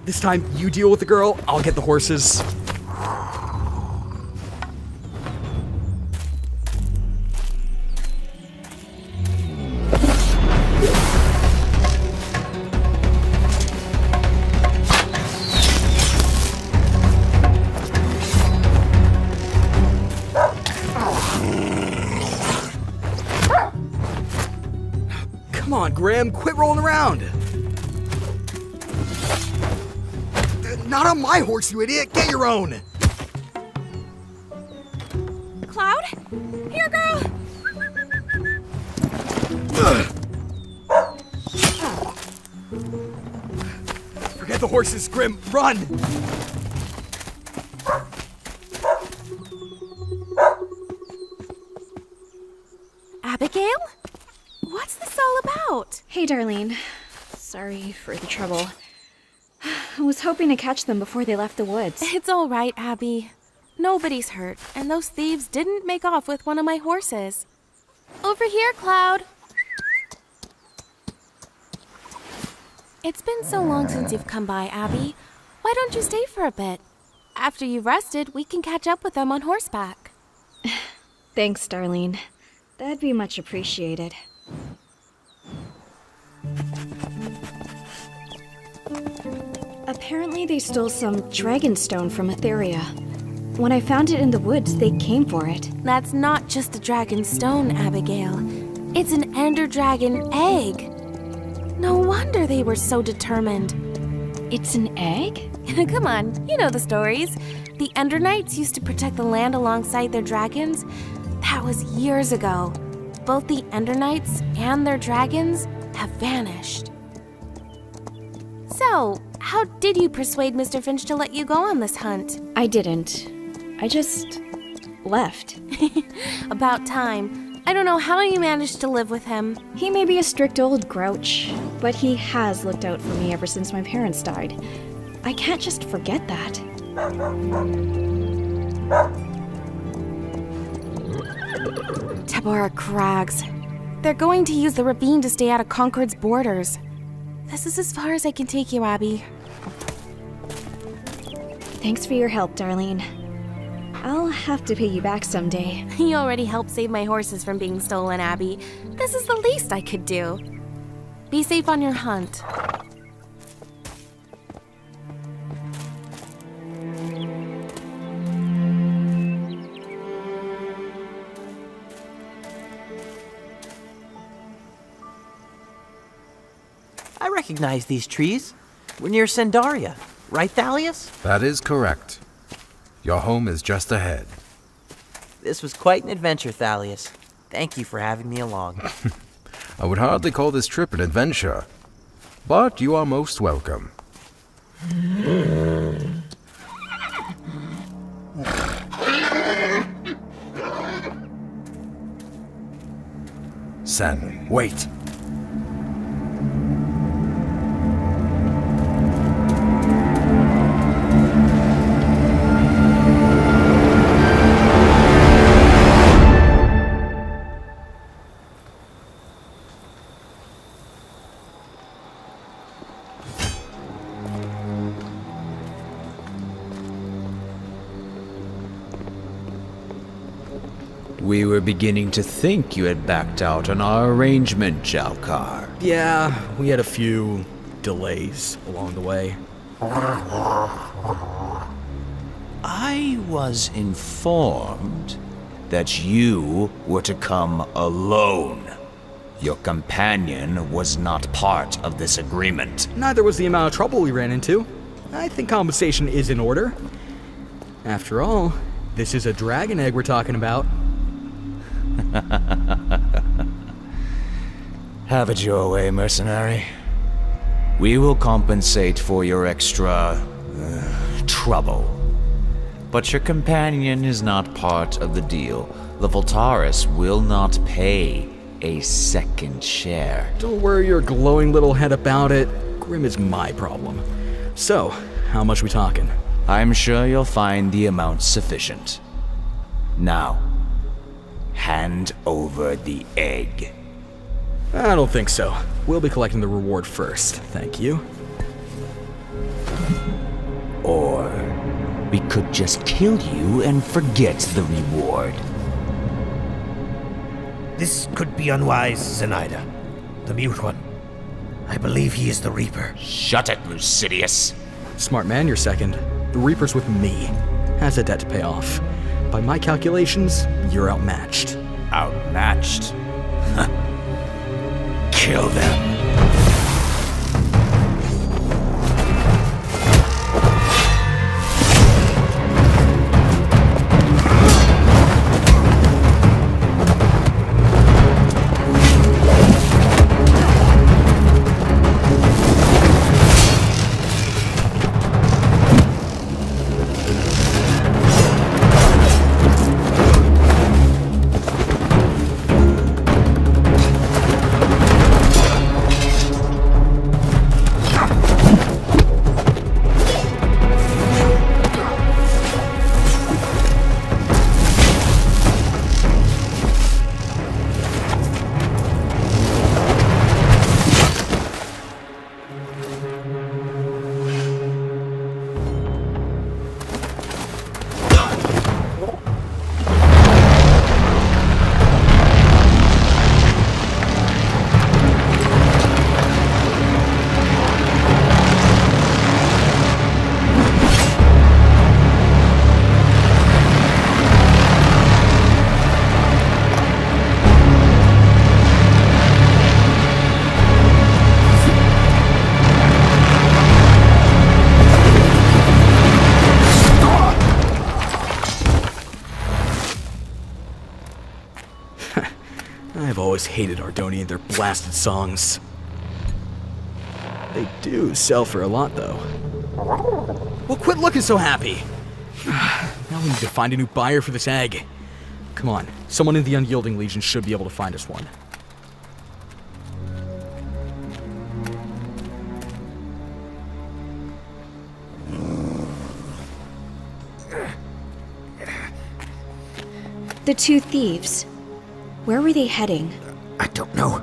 This time, you deal with the girl, I'll get the horses. Come on, Graham, quit rolling around! Not on my horse, you idiot! Get your own! Cloud? Here, girl! Forget the horses, Grim! Run! Abigail? What's this all about? Hey, Darlene. Sorry for the trouble. I was hoping to catch them before they left the woods. It's all right, Abby. Nobody's hurt, and those thieves didn't make off with one of my horses. Over here, Cloud. It's been so long since you've come by, Abby. Why don't you stay for a bit? After you've rested, we can catch up with them on horseback. Thanks, Darlene. That'd be much appreciated. Apparently they stole some dragonstone from Etheria. When I found it in the woods, they came for it. That's not just a dragon stone, Abigail. It's an ender dragon egg. No wonder they were so determined. It's an egg? Come on, you know the stories. The Ender Knights used to protect the land alongside their dragons. That was years ago. Both the Ender Knights and their dragons have vanished. So, how did you persuade Mr. Finch to let you go on this hunt? I didn't. I just left. About time. I don't know how you managed to live with him. He may be a strict old grouch, but he has looked out for me ever since my parents died. I can't just forget that. Tabora Crags. They're going to use the ravine to stay out of Concord's borders. This is as far as I can take you, Abby. Thanks for your help, Darlene. I'll have to pay you back someday. You already helped save my horses from being stolen, Abby. This is the least I could do. Be safe on your hunt. I recognize these trees. We're near Sendaria, right, Thalius? That is correct. Your home is just ahead. This was quite an adventure, Thalius. Thank you for having me along. I would hardly call this trip an adventure, but you are most welcome. Sen, wait. We were beginning to think you had backed out on our arrangement, Jalkar. Yeah, we had a few delays along the way. I was informed that you were to come alone. Your companion was not part of this agreement. Neither was the amount of trouble we ran into. I think compensation is in order. After all, this is a dragon egg we're talking about. Have it your way, mercenary. We will compensate for your extra trouble. But your companion is not part of the deal. The Voltaris will not pay a second share. Don't worry your glowing little head about it. Grim is my problem. So, how much we talking? I'm sure you'll find the amount sufficient. Now, hand over the egg. I don't think so. We'll be collecting the reward first, thank you. Or we could just kill you and forget the reward. This could be unwise, Zenaida. The Mute One. I believe he is the Reaper. Shut it, Lucidius. Smart man, you're second. The Reaper's with me. Has a debt to pay off. By my calculations, you're outmatched. Outmatched? Kill them. I've always hated Ardoni and their blasted songs. They do sell for a lot, though. Well, quit looking so happy! Now we need to find a new buyer for this egg. Come on, someone in the Unyielding Legion should be able to find us one. The two thieves. Where were they heading? I don't know.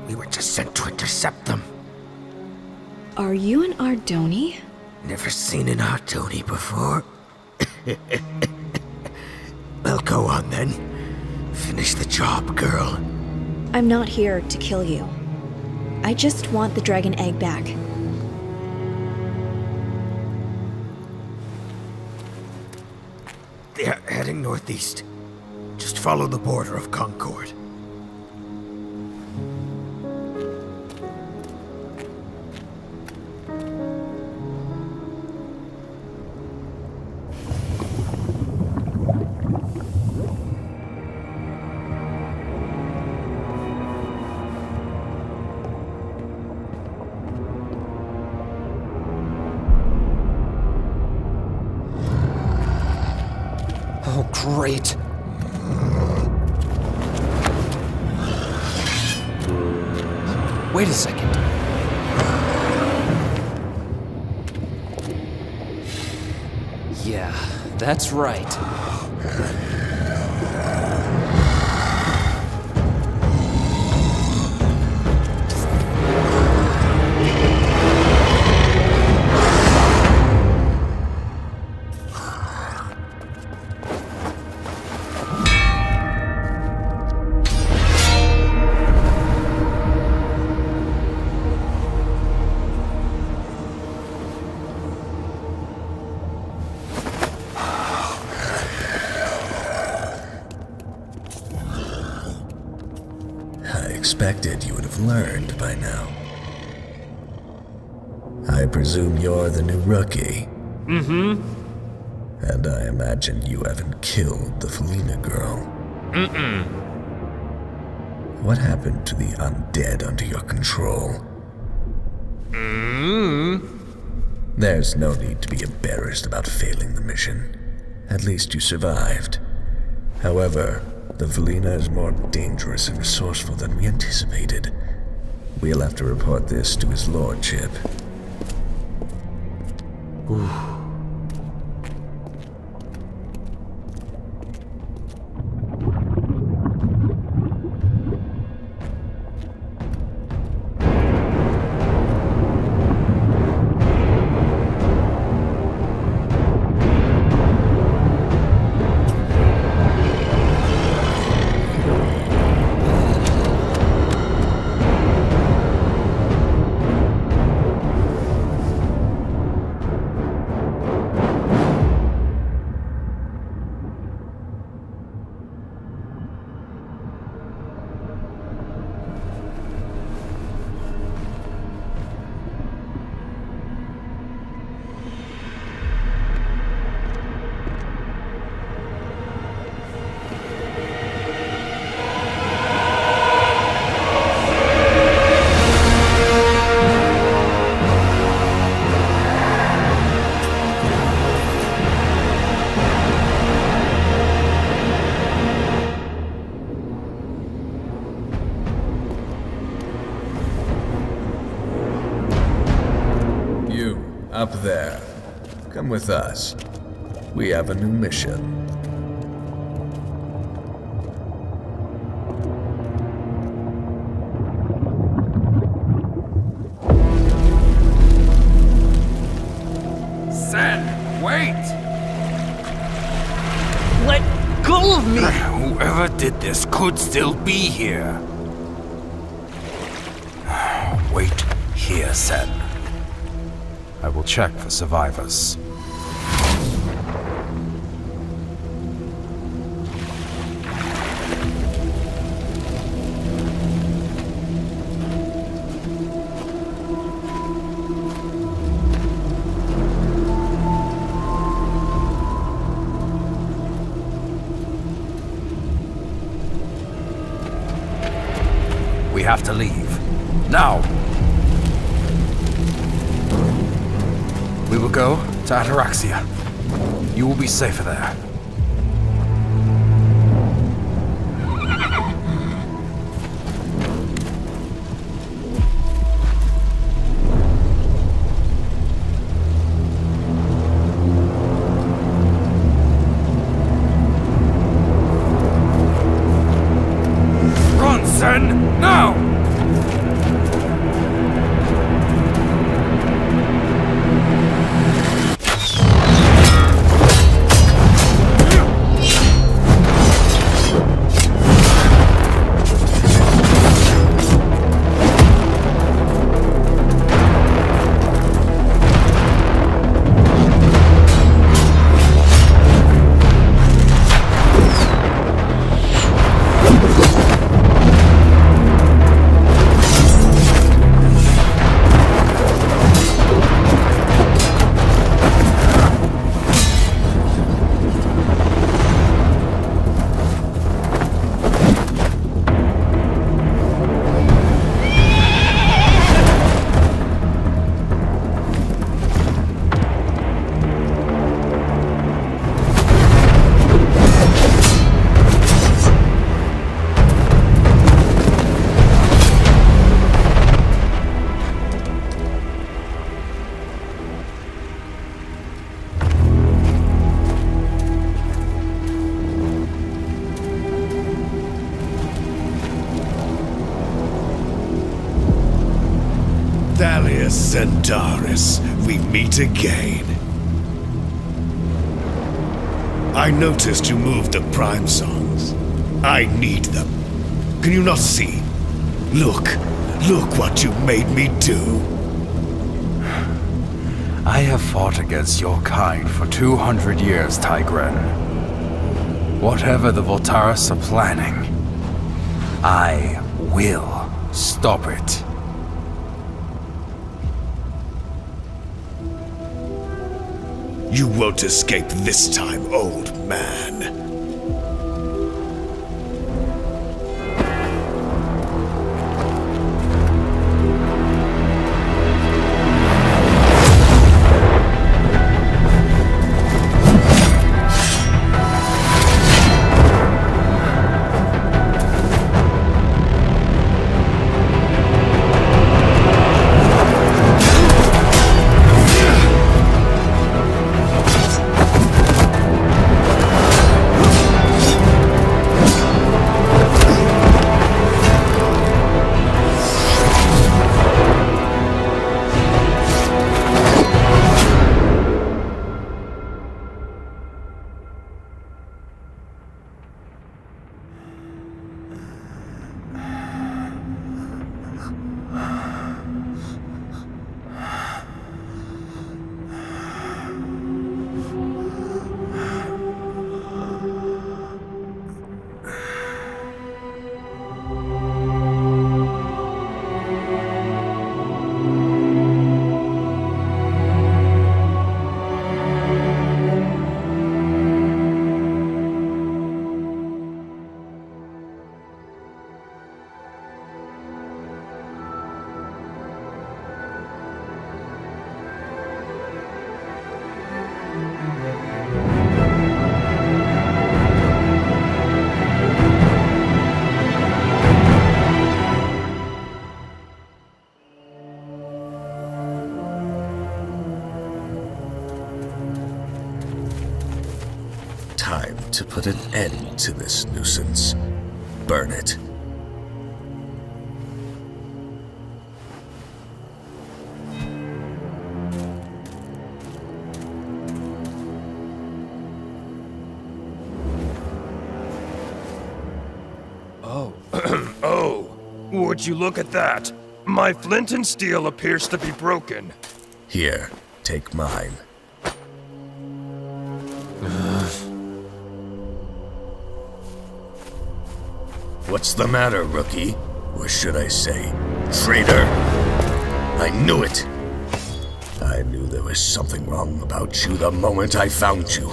We were just sent to intercept them. Are you an Ardoni? Never seen an Ardoni before. Well, go on then. Finish the job, girl. I'm not here to kill you. I just want the dragon egg back. They're heading northeast. Just follow the border of Concord. Oh, great. Wait a second. Yeah, that's right. Expected you would have learned by now. I presume you're the new rookie. Mm-hmm. And I imagine you haven't killed the Felina girl. Mm-mm. What happened to the undead under your control? There's no need to be embarrassed about failing the mission. At least you survived. However, the Felina is more dangerous and resourceful than we anticipated. We'll have to report this to his lordship. Ooh, Up there. Come with us. We have a new mission. Sen, wait! Let go of me! Whoever did this could still be here. Wait here, Sen. I will check for survivors. We have to leave. Now! We will go to Ataraxia. You will be safer there. Run, Sen! Now! Thalius Centaurus, we meet again. I noticed you moved the prime songs. I need them. Can you not see? Look what you made me do. I have fought against your kind for 200 years, Tigran. Whatever the Voltaris are planning, I will stop it. You won't escape this time, old man. time to put an end to this nuisance. Burn it. Oh, would you look at that? My flint and steel appears to be broken. Here, take mine. What's the matter, rookie? Or should I say, traitor? I knew it! I knew there was something wrong about you the moment I found you.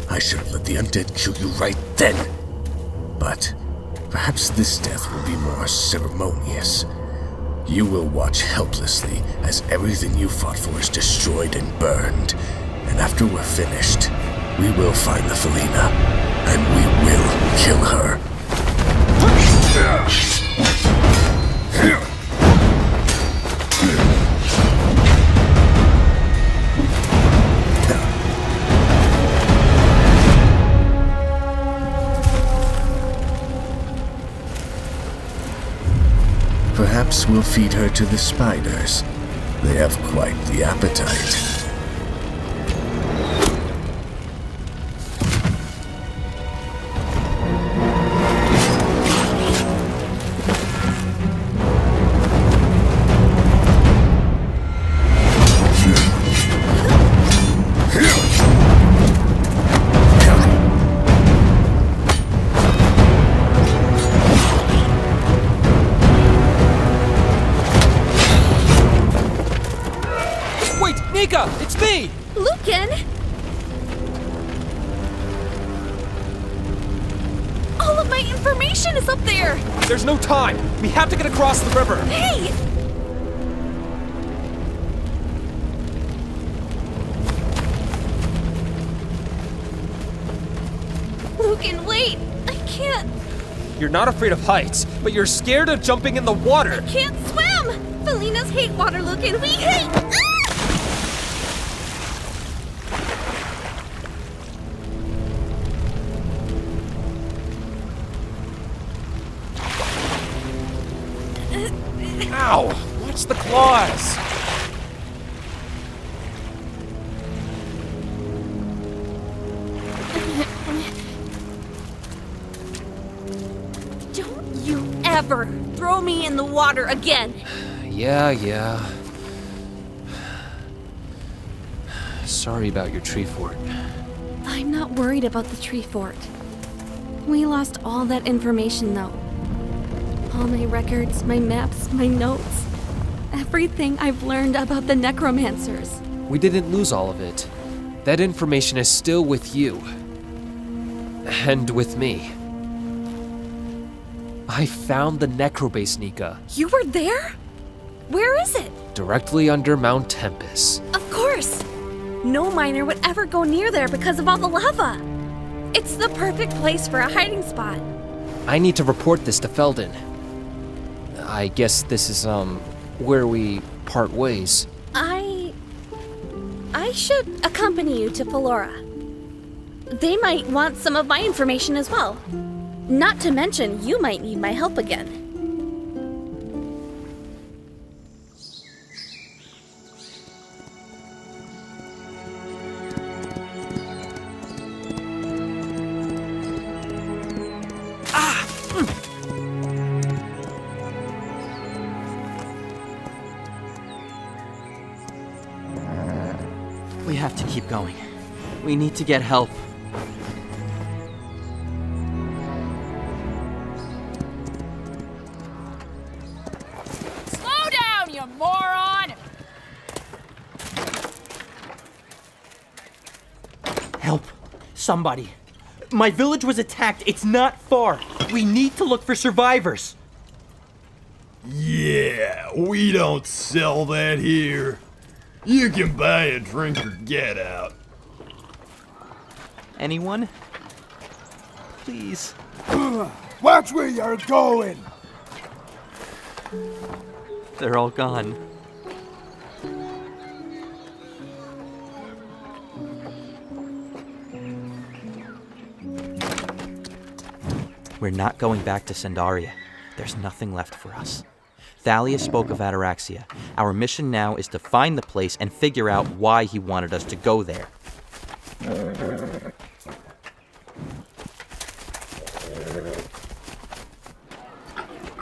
I should have let the undead kill you right then. But perhaps this death will be more ceremonious. You will watch helplessly as everything you fought for is destroyed and burned. And after we're finished, we will find the Felina, and we will kill her. Perhaps we'll feed her to the spiders. They have quite the appetite. Nika, it's me! Lucan! All of my information is up there! There's no time! We have to get across the river! Hey! Lucan, wait! I can't! You're not afraid of heights, but you're scared of jumping in the water! I can't swim! Felinas hate water, Lucan! We hate... Ow! Watch the claws! Don't you ever throw me in the water again! Yeah. Sorry about your tree fort. I'm not worried about the tree fort. We lost all that information, though. All my records, my maps, my notes. Everything I've learned about the necromancers. We didn't lose all of it. That information is still with you. And with me. I found the necrobase, Nika. You were there? Where is it? Directly under Mount Tempest. Of course! No miner would ever go near there because of all the lava. It's the perfect place for a hiding spot. I need to report this to Felden. I guess this is, where we part ways. I should accompany you to Flora. They might want some of my information as well. Not to mention, you might need my help again. We have to keep going. We need to get help. Slow down, you moron! Help. Somebody. My village was attacked. It's not far. We need to look for survivors. Yeah, we don't sell that here. You can buy a drink or get out. Anyone? Please. Watch where you're going! They're all gone. We're not going back to Sandaria. There's nothing left for us. Thalius spoke of Ataraxia. Our mission now is to find the place and figure out why he wanted us to go there.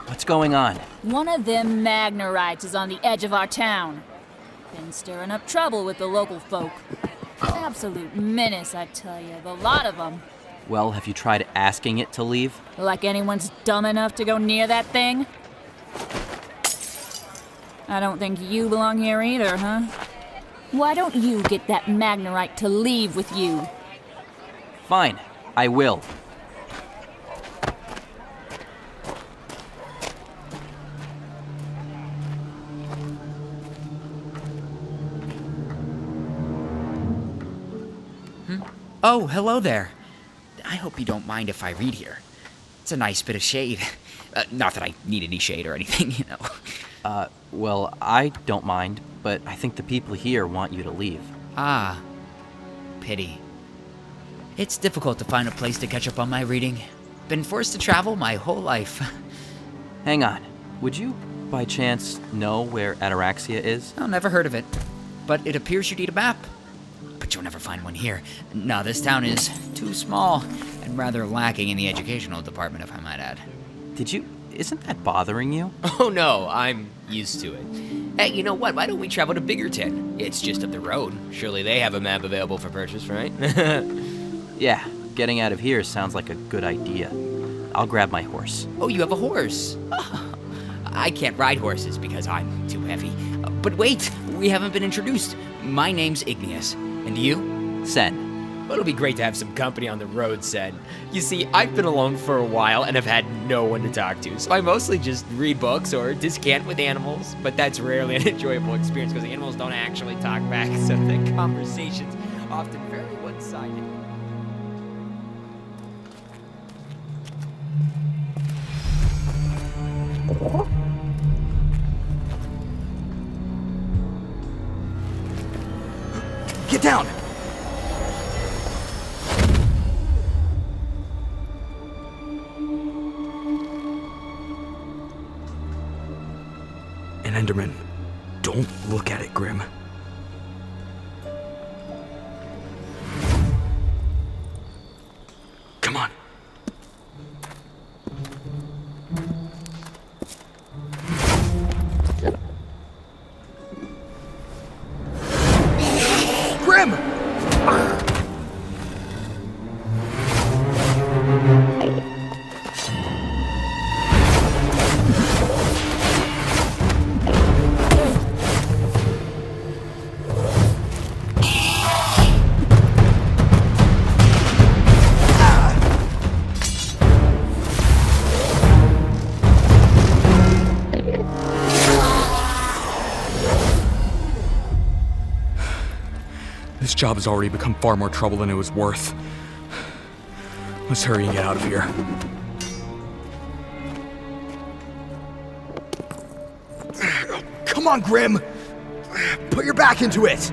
What's going on? One of them Magnarites is on the edge of our town. Been stirring up trouble with the local folk. Absolute menace, I tell you. The lot of them. Well, have you tried asking it to leave? Like anyone's dumb enough to go near that thing? I don't think you belong here either, huh? Why don't you get that Magnarite to leave with you? Fine, I will. Oh, hello there. I hope you don't mind if I read here. It's a nice bit of shade. Not that I need any shade or anything, you know. Well, I don't mind, but I think the people here want you to leave. Ah, pity. It's difficult to find a place to catch up on my reading. Been forced to travel my whole life. Hang on. Would you, by chance, know where Ataraxia is? Oh, never heard of it. But it appears you need a map. But you'll never find one here. No, this town is too small and rather lacking in the educational department, if I might add. Isn't that bothering you? Oh no, I'm used to it. Hey, you know what? Why don't we travel to Biggerton? It's just up the road. Surely they have a map available for purchase, right? Yeah, getting out of here sounds like a good idea. I'll grab my horse. Oh, you have a horse? I can't ride horses because I'm too heavy. But wait, we haven't been introduced. My name's Igneous. And you? Sen. Well, it'll be great to have some company on the road, Sen. You see, I've been alone for a while and have had no one to talk to, so I mostly just read books or descant with animals, but that's rarely an enjoyable experience because the animals don't actually talk back, so the conversation's often very one-sided. Get down! An Enderman. Don't look at it, Grim. Come on. Grim! This job has already become far more trouble than it was worth. Let's hurry and get out of here. Come on, Grim! Put your back into it!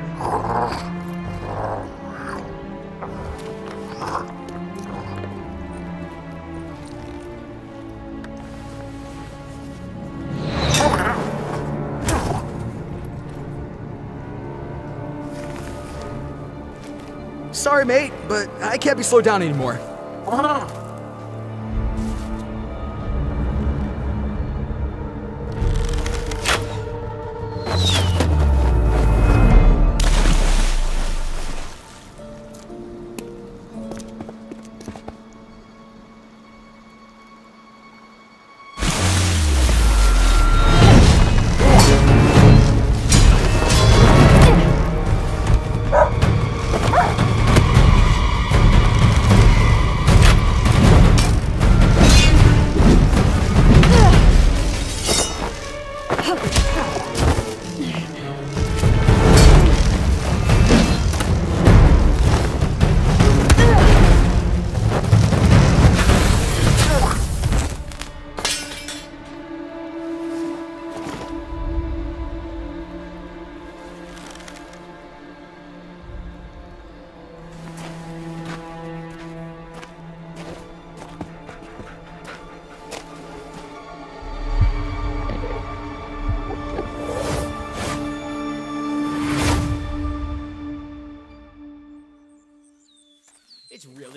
Sorry, mate, but I can't be slowed down anymore.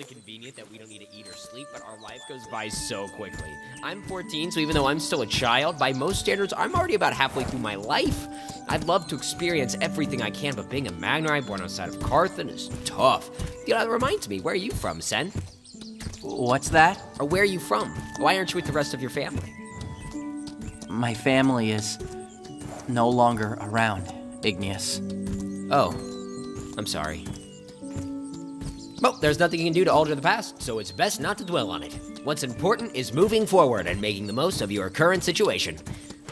convenient that we don't need to eat or sleep, but our life goes by so quickly. I'm 14, so even though I'm still a child, by most standards, I'm already about halfway through my life. I'd love to experience everything I can, but being a Magnerite born outside of Carthan is tough. You know, that reminds me, where are you from, Sen? What's that? Or where are you from? Why aren't you with the rest of your family? My family is no longer around, Igneous. Oh, I'm sorry. Well, there's nothing you can do to alter the past, so it's best not to dwell on it. What's important is moving forward and making the most of your current situation.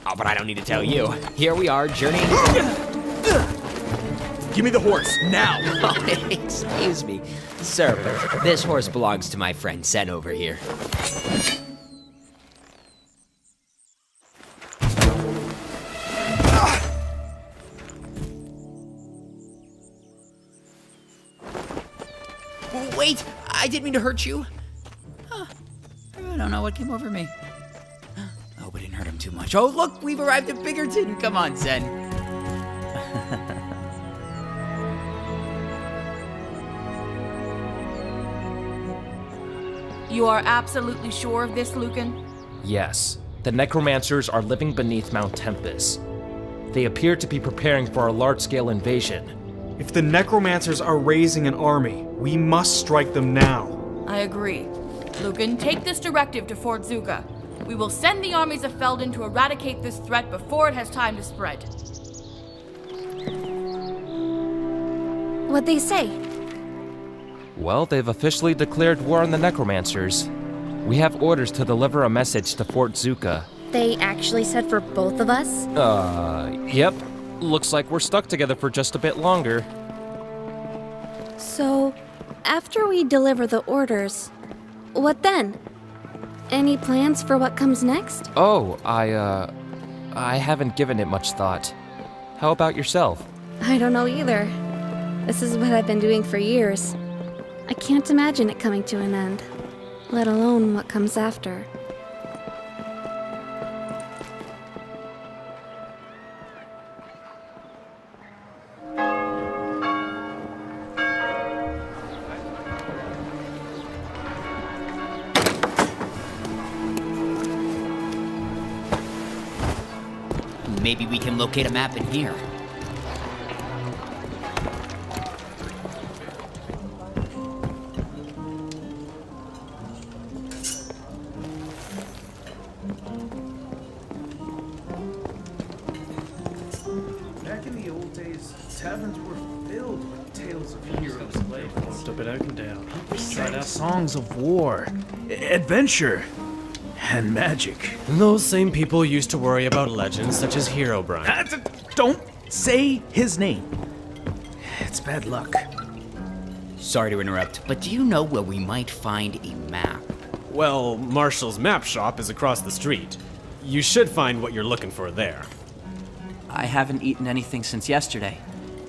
Oh, but I don't need to tell you. Here we are, journeying... Give me the horse, now! Oh, excuse me. Sir, but this horse belongs to my friend Sen over here. Wait! I didn't mean to hurt you. I don't know what came over me. Hope I didn't hurt him too much. Oh, look! We've arrived at Biggerton! Come on, Sen. You are absolutely sure of this, Lucan? Yes. The necromancers are living beneath Mount Tempest. They appear to be preparing for a large-scale invasion. If the necromancers are raising an army, we must strike them now. I agree. Lucan, take this directive to Fort Zuka. We will send the armies of Felden to eradicate this threat before it has time to spread. What'd they say? Well, they've officially declared war on the necromancers. We have orders to deliver a message to Fort Zuka. They actually said for both of us? Yep. Looks like we're stuck together for just a bit longer. So, after we deliver the orders, what then? Any plans for what comes next? Oh, I haven't given it much thought. How about yourself? I don't know either. This is what I've been doing for years. I can't imagine it coming to an end, let alone what comes after. Maybe we can locate a map in here. Back in the old days, taverns were filled with tales of heroes walked up and down. People sang songs of war, adventure, and magic. Those same people used to worry about legends such as Herobrine. Don't say his name. It's bad luck. Sorry to interrupt, but do you know where we might find a map? Well, Marshall's map shop is across the street. You should find what you're looking for there. I haven't eaten anything since yesterday.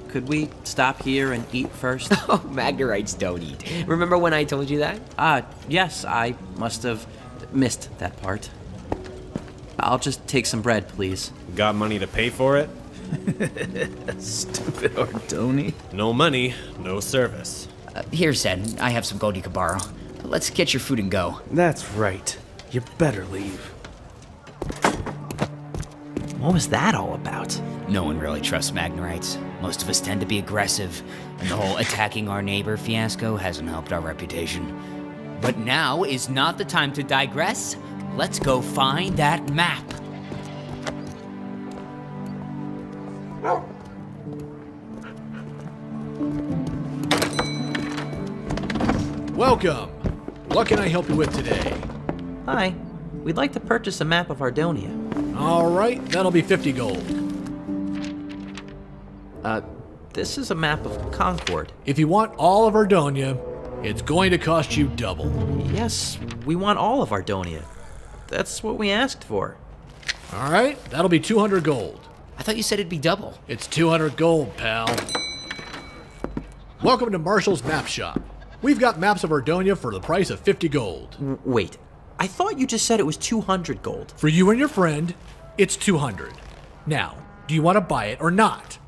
Could we stop here and eat first? Oh, Magnerites don't eat. Remember when I told you that? Yes, I must have missed that part. I'll just take some bread, please. Got money to pay for it? Stupid Ardoni. No money, no service. Here, Sen. I have some gold you can borrow. Let's get your food and go. That's right. You better leave. What was that all about? No one really trusts Magnerites. Most of us tend to be aggressive, and the whole attacking our neighbor fiasco hasn't helped our reputation. But now is not the time to digress. Let's go find that map. Welcome. What can I help you with today? Hi. We'd like to purchase a map of Ardonia. All right, that'll be 50 gold. This is a map of Concord. If you want all of Ardonia, it's going to cost you double. Yes, we want all of Ardonia. That's what we asked for. All right, that'll be 200 gold. I thought you said it'd be double. It's 200 gold, pal. Welcome to Marshall's Map Shop. We've got maps of Ardonia for the price of 50 gold. Wait, I thought you just said it was 200 gold. For you and your friend, it's 200. Now, do you want to buy it or not?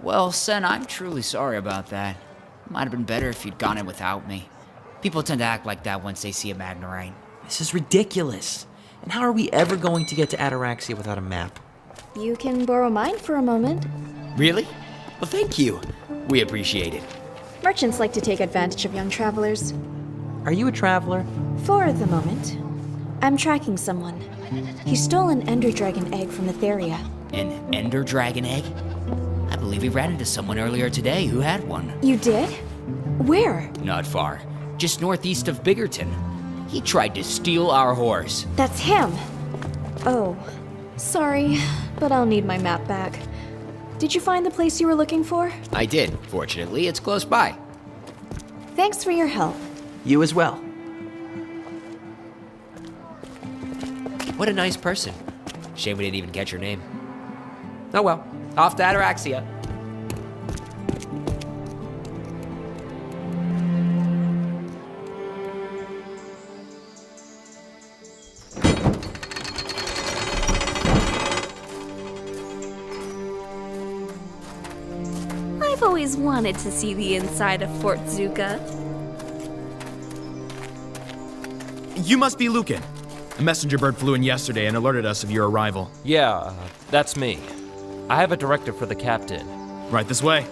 Well, Sen, I'm truly sorry about that. Might have been better if you'd gone in without me. People tend to act like that once they see a Magnerite. This is ridiculous. And how are we ever going to get to Ataraxia without a map? You can borrow mine for a moment. Really? Well, thank you. We appreciate it. Merchants like to take advantage of young travelers. Are you a traveler? For the moment. I'm tracking someone. He stole an Ender Dragon egg from Etheria. An Ender Dragon egg? I believe we ran into someone earlier today who had one. You did? Where? Not far. Just northeast of Biggerton. He tried to steal our horse. That's him. Oh, sorry, but I'll need my map back. Did you find the place you were looking for? I did. Fortunately, it's close by. Thanks for your help. You as well. What a nice person. Shame we didn't even catch your name. Oh well, off to Ataraxia. I've always wanted to see the inside of Fort Zuka. You must be Lucan. A messenger bird flew in yesterday and alerted us of your arrival. Yeah, that's me. I have a directive for the captain. Right this way.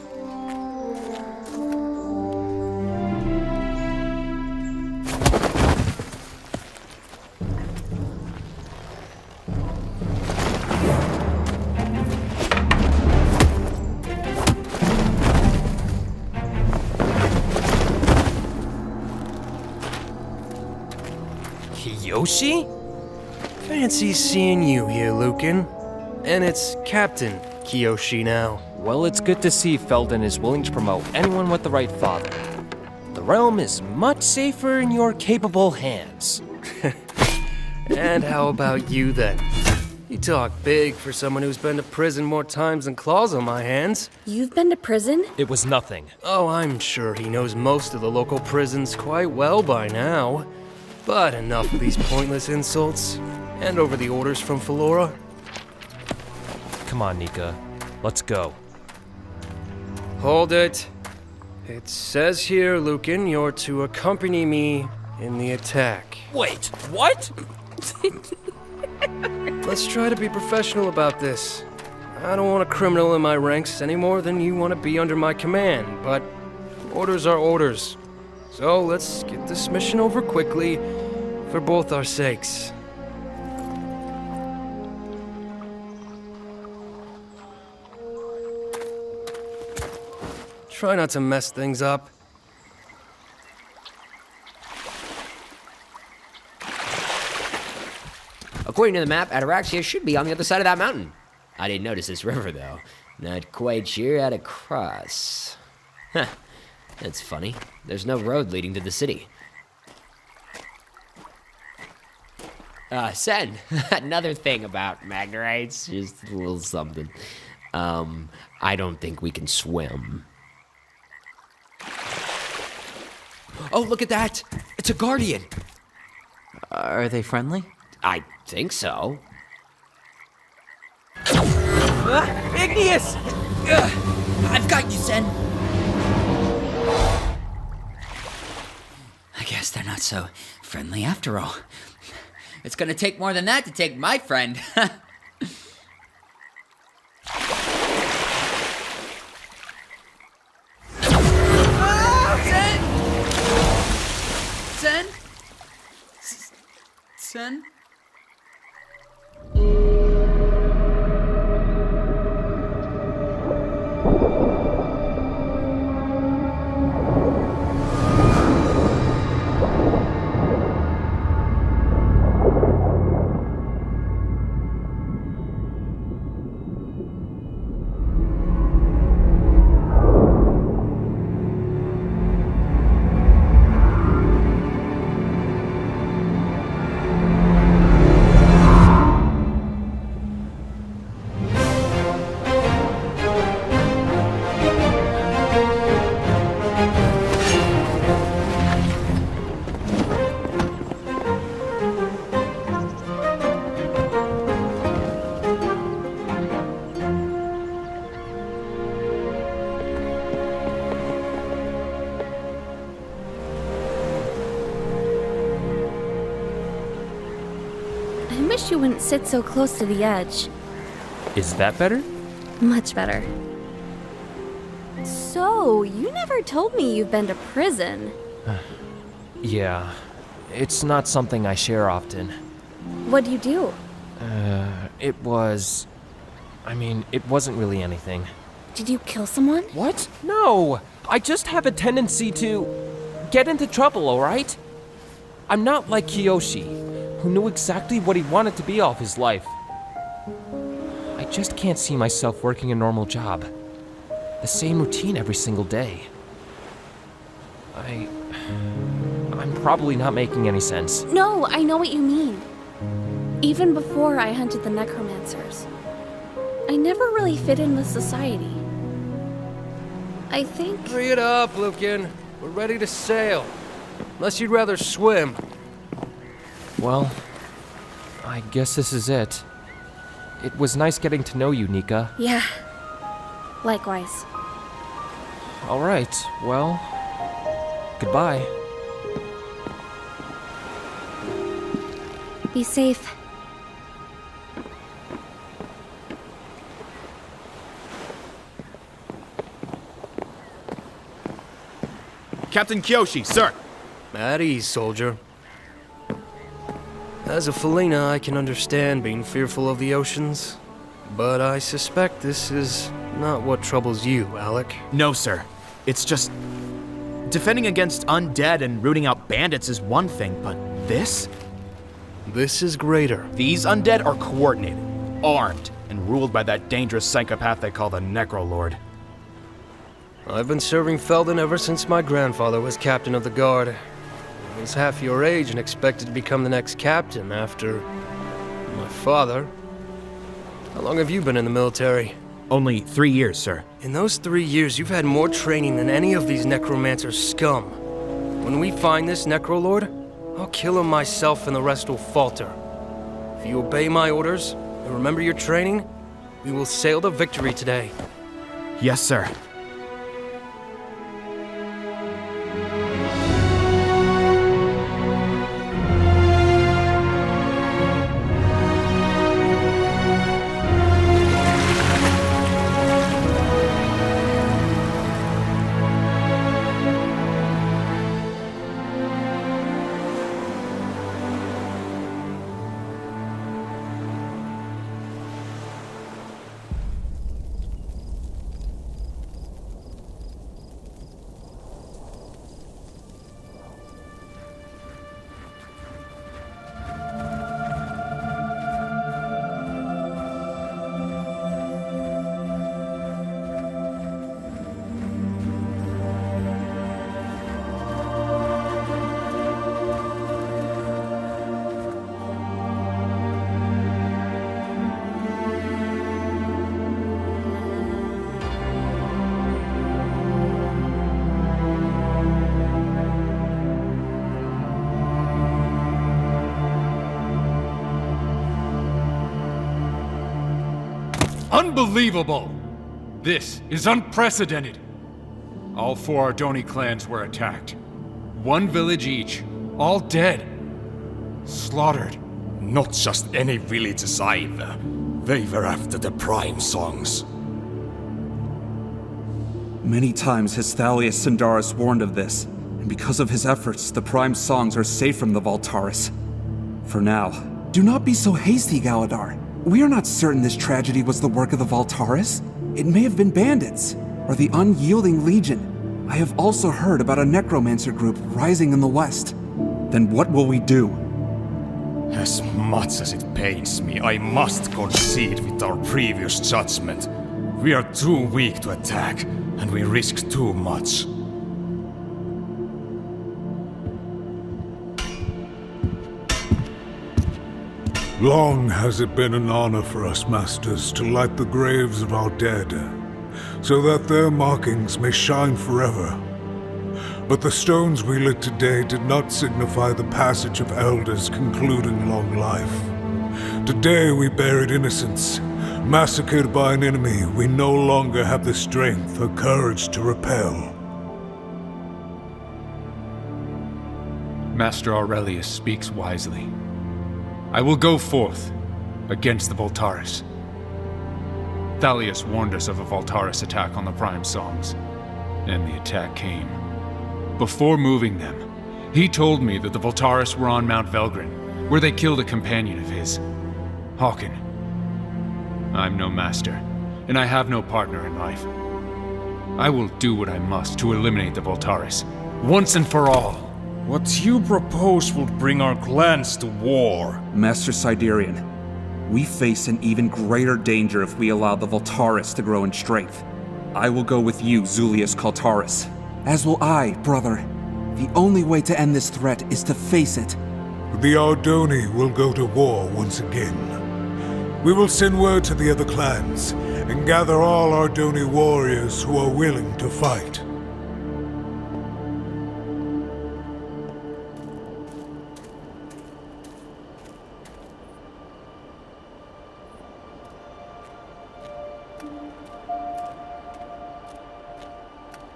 Kiyoshi? Fancy seeing you here, Lucan. And it's Captain Kiyoshi now. Well, it's good to see Felden is willing to promote anyone with the right father. The realm is much safer in your capable hands. And how about you then? You talk big for someone who's been to prison more times than claws on my hands. You've been to prison? It was nothing. Oh, I'm sure he knows most of the local prisons quite well by now. But enough of these pointless insults. Hand over the orders from Philora. Come on, Nika. Let's go. Hold it. It says here, Lucan, you're to accompany me in the attack. Wait, what? Let's try to be professional about this. I don't want a criminal in my ranks any more than you want to be under my command, but orders are orders. So let's get this mission over quickly for both our sakes. Try not to mess things up. According to the map, Ataraxia should be on the other side of that mountain. I didn't notice this river, though. Not quite sure how to cross. Huh. That's funny. There's no road leading to the city. Sen, another thing about Magnerites, just a little something. I don't think we can swim. Oh, look at that! It's a guardian! Are they friendly? I think so. Igneous! I've got you, Sen. I guess they're not so friendly after all. It's gonna take more than that to take my friend. Sen? Sen? wish you wouldn't sit so close to the edge. Is that better? Much better. So, you never told me you've been to prison. Yeah, it's not something I share often. What'd you do? It wasn't really anything. Did you kill someone? What? No! I just have a tendency to get into trouble, alright? I'm not like Kiyoshi, who knew exactly what he wanted to be all of his life. I just can't see myself working a normal job. The same routine every single day. I'm probably not making any sense. No, I know what you mean. Even before I hunted the necromancers, I never really fit in with society. I think... Hurry it up, Lucan. We're ready to sail. Unless you'd rather swim. Well, I guess this is it. It was nice getting to know you, Nika. Yeah. Likewise. Alright, well... Goodbye. Be safe. Captain Kyoshi, sir! At ease, soldier. As a Felina, I can understand being fearful of the oceans, but I suspect this is not what troubles you, Alec. No, sir. It's just... defending against undead and rooting out bandits is one thing, but this? This is greater. These undead are coordinated, armed, and ruled by that dangerous psychopath they call the Necrolord. I've been serving Felden ever since my grandfather was captain of the guard. I was half your age and expected to become the next captain after my father. How long have you been in the military? Only 3 years, sir. In those 3 years, you've had more training than any of these necromancer scum. When we find this Necrolord, I'll kill him myself and the rest will falter. If you obey my orders and remember your training, we will sail to victory today. Yes, sir. Unbelievable! This is unprecedented! All 4 Ardoni clans were attacked. 1 village each, all dead. Slaughtered. Not just any villages either. They were after the Prime songs. Many times has Thalius Sindaris warned of this, and because of his efforts, the Prime songs are safe from the Valtaris. For now. Do not be so hasty, Galadar. We are not certain this tragedy was the work of the Valtaris. It may have been bandits, or the Unyielding Legion. I have also heard about a necromancer group rising in the west. Then what will we do? As much as it pains me, I must concede with our previous judgment. We are too weak to attack, and we risk too much. Long has it been an honor for us, masters, to light the graves of our dead, so that their markings may shine forever. But the stones we lit today did not signify the passage of elders concluding long life. Today we buried innocents, massacred by an enemy we no longer have the strength or courage to repel. Master Aurelius speaks wisely. I will go forth against the Voltaris. Thalius warned us of a Voltaris attack on the Prime Songs, and the attack came. Before moving them, he told me that the Voltaris were on Mount Velgrin, where they killed a companion of his, Hawken. I'm no master, and I have no partner in life. I will do what I must to eliminate the Voltaris, once and for all. What you propose will bring our clans to war. Master Siderian, we face an even greater danger if we allow the Voltaris to grow in strength. I will go with you, Zulius Kaltaris. As will I, brother. The only way to end this threat is to face it. The Ardoni will go to war once again. We will send word to the other clans and gather all Ardoni warriors who are willing to fight.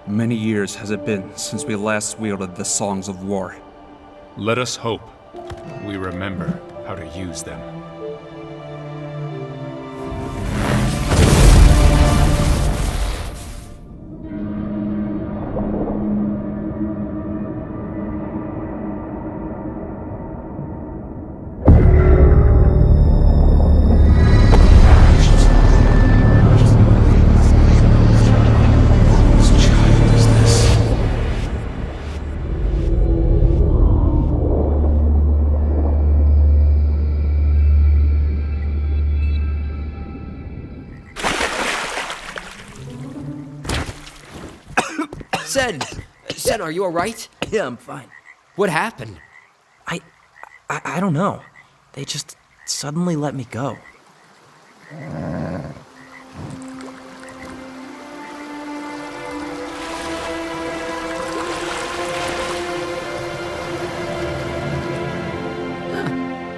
Many years has it been since we last wielded the Songs of War. Let us hope we remember how to use them. Sen, are you alright? Yeah, I'm fine. What happened? I don't know. They just suddenly let me go.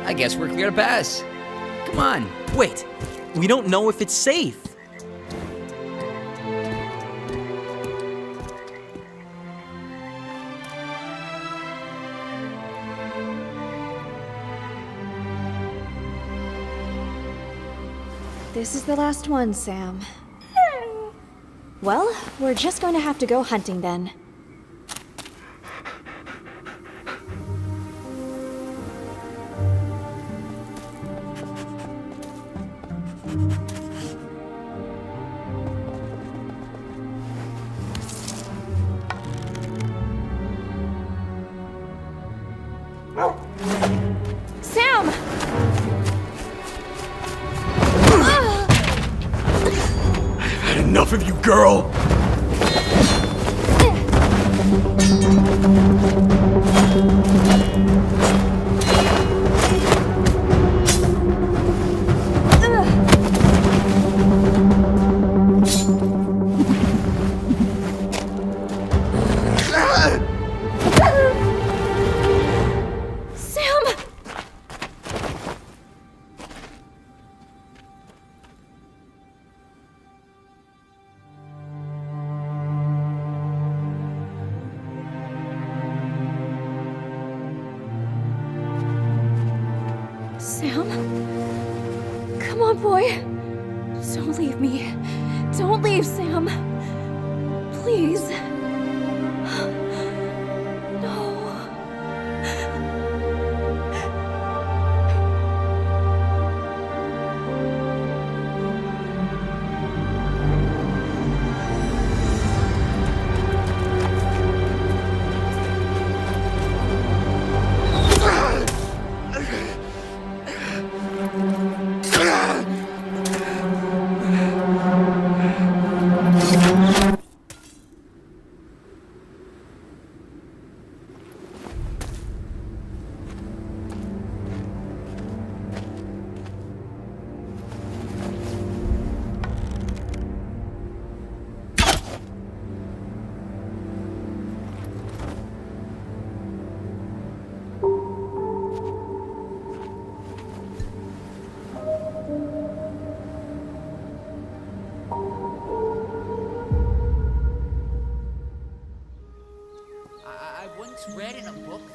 I guess we're clear to pass. Come on. Wait, we don't know if it's safe. This is the last one, Sam. Well, we're just going to have to go hunting then. Sam! I've had enough of you, girl! Sam? Come on, boy. Don't leave me. Don't leave, Sam. Please. No.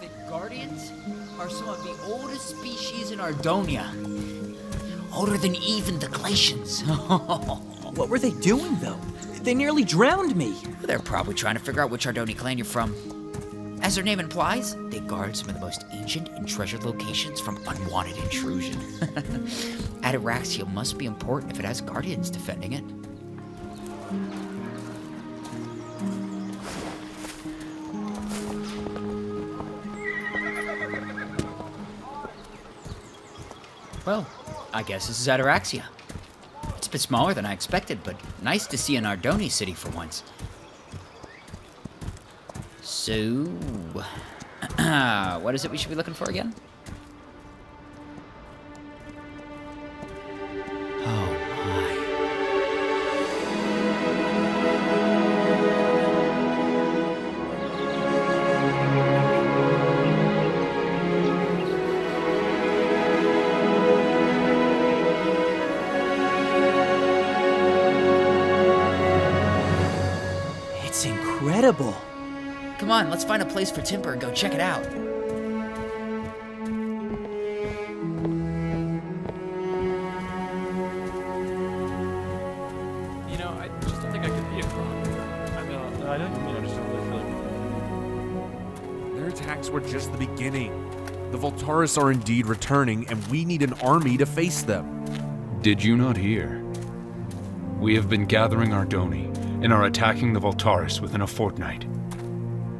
that guardians are some of the oldest species in Ardonia. Older than even the Glacians. What were they doing, though? They nearly drowned me. They're probably trying to figure out which Ardoni clan you're from. As their name implies, they guard some of the most ancient and treasured locations from unwanted intrusion. Ataraxia must be important if it has guardians defending it. Well, I guess this is Ataraxia. It's a bit smaller than I expected, but nice to see an Ardoni city for once. So, what is it we should be looking for again? Oh It's incredible. Come on, let's find a place for Timber and go check it out. You know, I just don't think I could be a chronicler. I don't mean I just don't really feel like... Their attacks were just the beginning. The Voltaris are indeed returning, and we need an army to face them. Did you not hear? We have been gathering Ardoni and are attacking the Voltaris within a fortnight.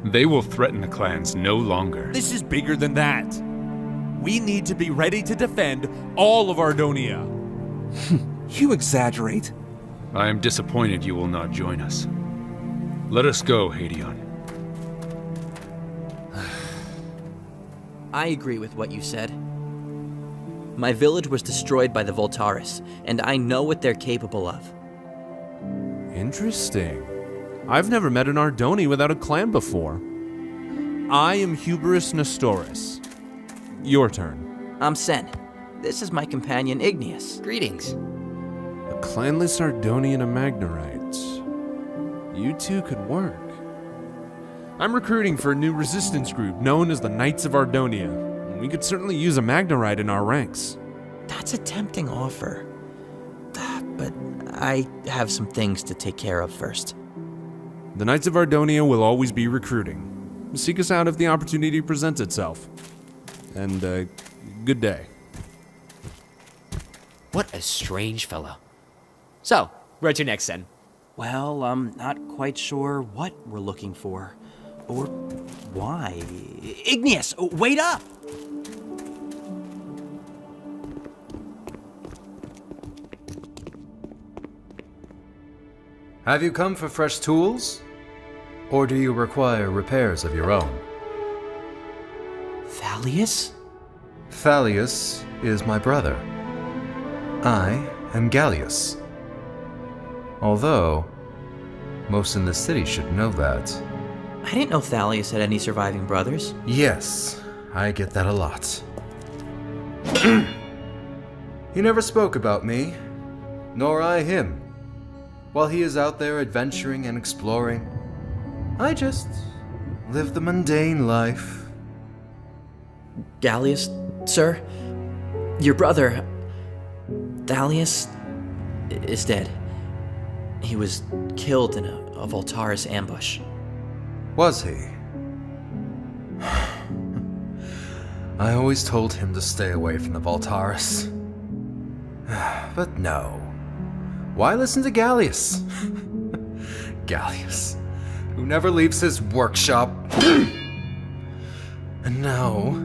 They will threaten the clans no longer. This is bigger than that. We need to be ready to defend all of Ardonia. You exaggerate. I am disappointed you will not join us. Let us go, Hadion. I agree with what you said. My village was destroyed by the Voltaris, and I know what they're capable of. Interesting. I've never met an Ardoni without a clan before. I am Hubris Nestoris. Your turn. I'm Sen. This is my companion Igneous. Greetings. A clanless Ardoni and a Magnerite. You two could work. I'm recruiting for a new resistance group known as the Knights of Ardonia. We could certainly use a Magnerite in our ranks. That's a tempting offer. But I have some things to take care of first. The Knights of Ardonia will always be recruiting. Seek us out if the opportunity presents itself. And, good day. What a strange fellow. So, where to next, Sen? Well, I'm not quite sure what we're looking for. Or why. Igneous, wait up! Have you come for fresh tools? Or do you require repairs of your own? Thalius? Thalius is my brother. I am Gallius. Although, most in the city should know that. I didn't know Thalius had any surviving brothers. Yes, I get that a lot. He never spoke about me, nor I him. While he is out there adventuring and exploring, I just live the mundane life. Gallius, sir, your brother, Thalius, is dead. He was killed in a Voltaris ambush. Was he? I always told him to stay away from the Voltaris. But no. Why listen to Gallius? Gallius, who never leaves his workshop. And now,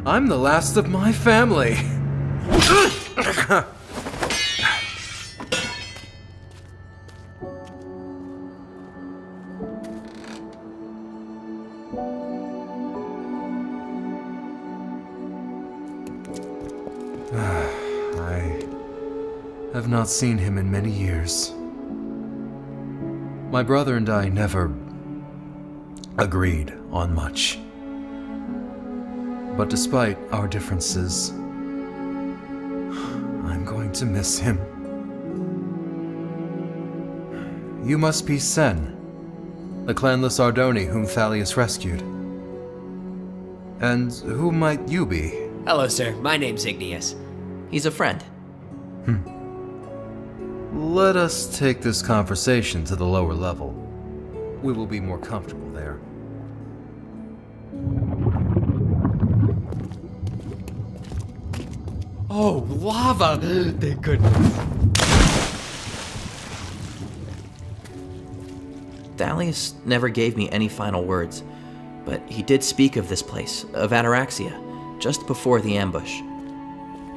I'm the last of my family. I have not seen him in many years. My brother and I never agreed on much. But despite our differences, I'm going to miss him. You must be Sen, the clanless Ardoni whom Thalius rescued. And who might you be? Hello, sir. My name's Igneous. He's a friend. Let us take this conversation to the lower level. We will be more comfortable there. Oh, lava! Thank goodness. Thalius never gave me any final words, but he did speak of this place, of Ataraxia, just before the ambush.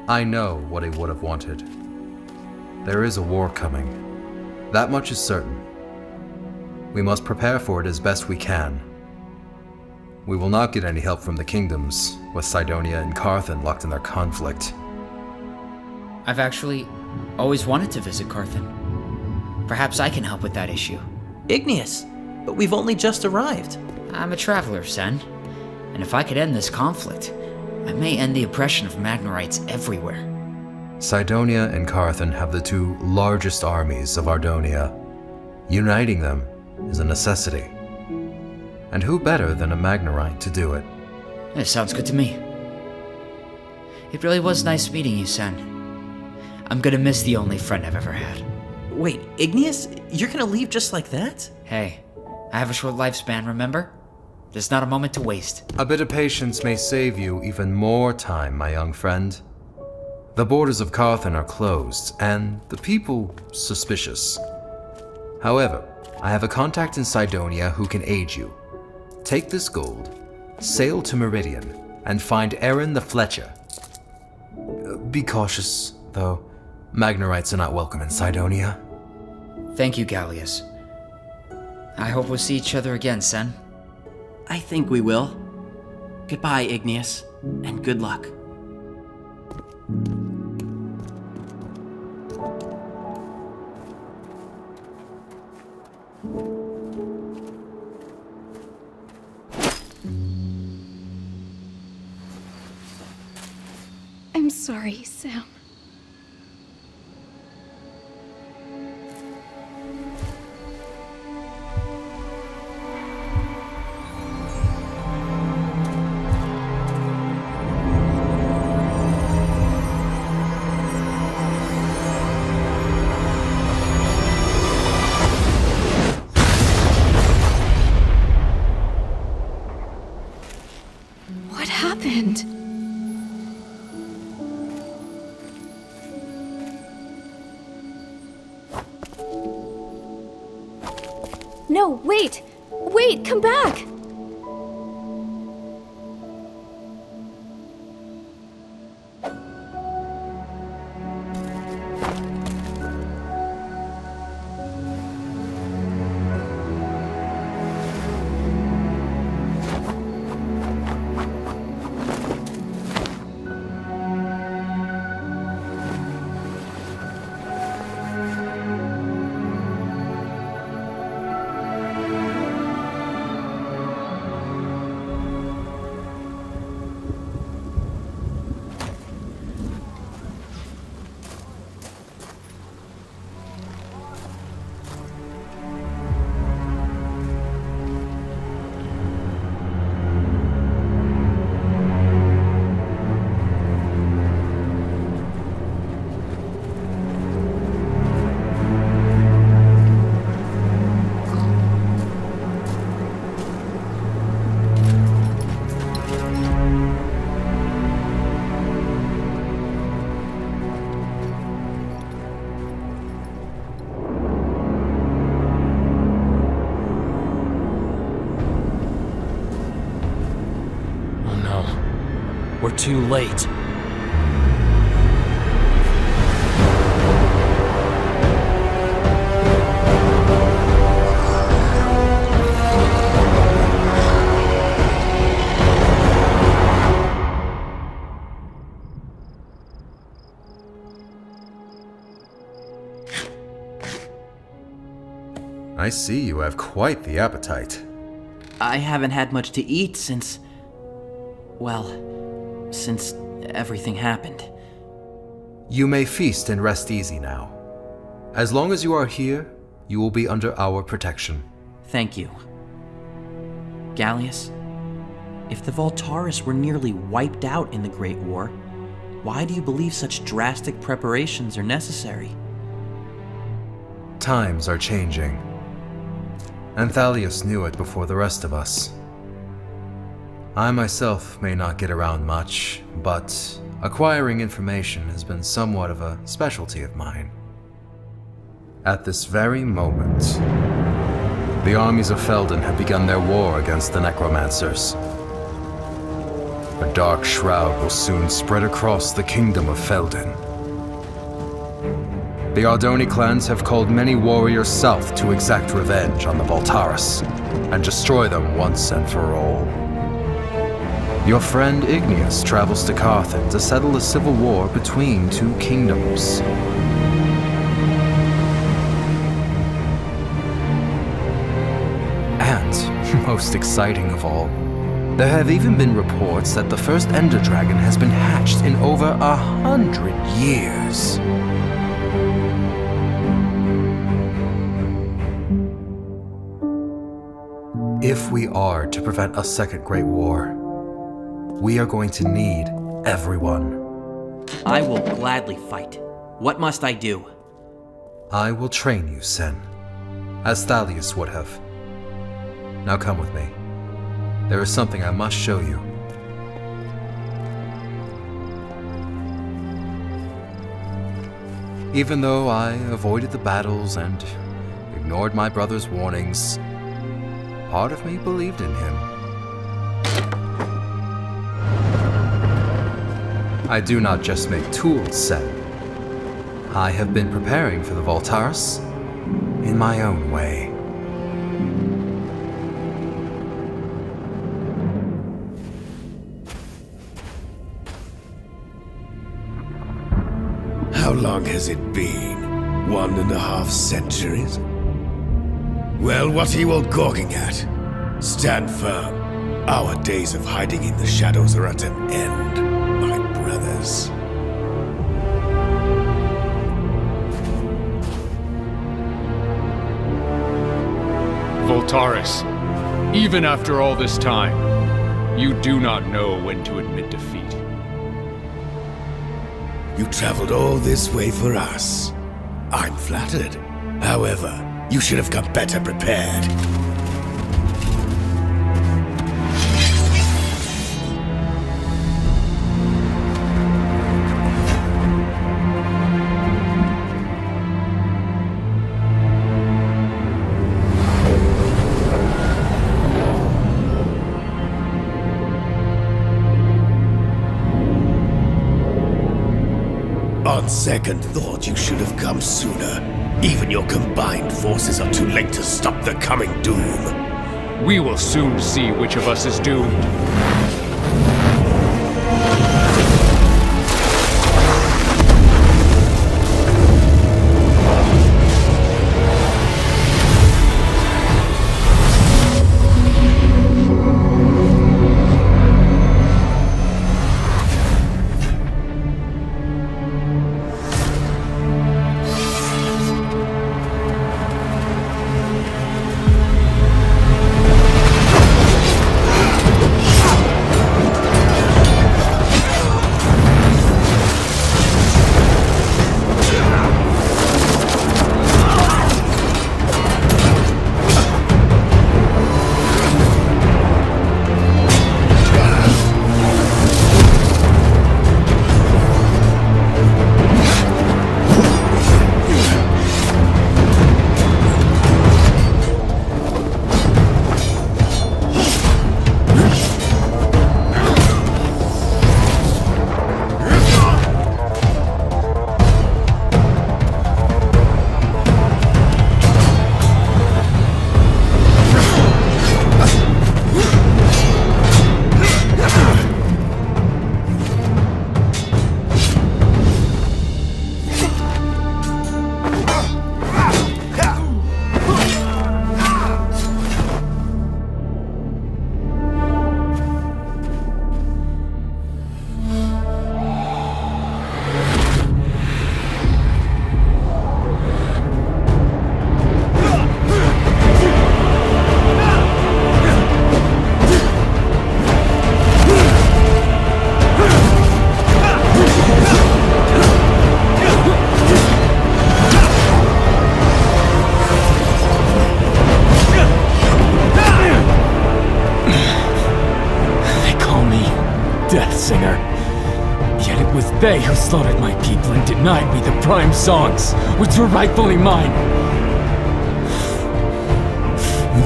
I know what he would have wanted. There is a war coming. That much is certain. We must prepare for it as best we can. We will not get any help from the kingdoms, with Cydonia and Carthan locked in their conflict. I've actually always wanted to visit Carthan. Perhaps I can help with that issue. Igneous, but we've only just arrived. I'm a traveler, Sen. And if I could end this conflict, I may end the oppression of Magnorites everywhere. Cydonia and Carthan have the two largest armies of Ardonia. Uniting them is a necessity. And who better than a Magnorite to do it? It sounds good to me. It really was nice meeting you, Sen. I'm gonna miss the only friend I've ever had. Wait, Igneous? You're gonna leave just like that? Hey, I have a short lifespan, remember? There's not a moment to waste. A bit of patience may save you even more time, my young friend. The borders of Carthan are closed, and the people suspicious. However, I have a contact in Cydonia who can aid you. Take this gold, sail to Meridian, and find Aaron the Fletcher. Be cautious, though. Magnorites are not welcome in Cydonia. Thank you, Gallius. I hope we'll see each other again, Sen. I think we will. Goodbye, Igneous, and good luck. I'm sorry, Sam. What happened? No, wait! Wait, come back! We're too late. I see you have quite the appetite. I haven't had much to eat since... well, since everything happened. You may feast and rest easy now. As long as you are here, you will be under our protection. Thank you. Gallius, If the Voltaris were nearly wiped out in the Great War, why do you believe such drastic preparations are necessary? Times are changing. And Thalius knew it before the rest of us. I myself may not get around much, but acquiring information has been somewhat of a specialty of mine. At this very moment, the armies of Felden have begun their war against the necromancers. A dark shroud will soon spread across the kingdom of Felden. The Ardoni clans have called many warriors south to exact revenge on the Voltaris and destroy them once and for all. Your friend Igneous travels to Carthon to settle a civil war between two kingdoms. And, most exciting of all, there have even been reports that the first Ender Dragon has been hatched in over 100 years. If we are to prevent a second Great War, we are going to need everyone. I will gladly fight. What must I do? I will train you, Sen, as Thalius would have. Now come with me. There is something I must show you. Even though I avoided the battles and ignored my brother's warnings, part of me believed in him. I do not just make tools, Sen. I have been preparing for the Voltaris in my own way. How long has it been? 1.5 centuries? Well, what are you all gawking at? Stand firm. Our days of hiding in the shadows are at an end, my brothers. Voltaris, even after all this time, you do not know when to admit defeat. You traveled all this way for us. I'm flattered. However, you should have come better prepared. On second thought, you should have come sooner. Even your combined forces are too late to stop the coming doom. We will soon see which of us is doomed. death singer. Yet it was they who slaughtered my people and denied me the prime songs, which were rightfully mine.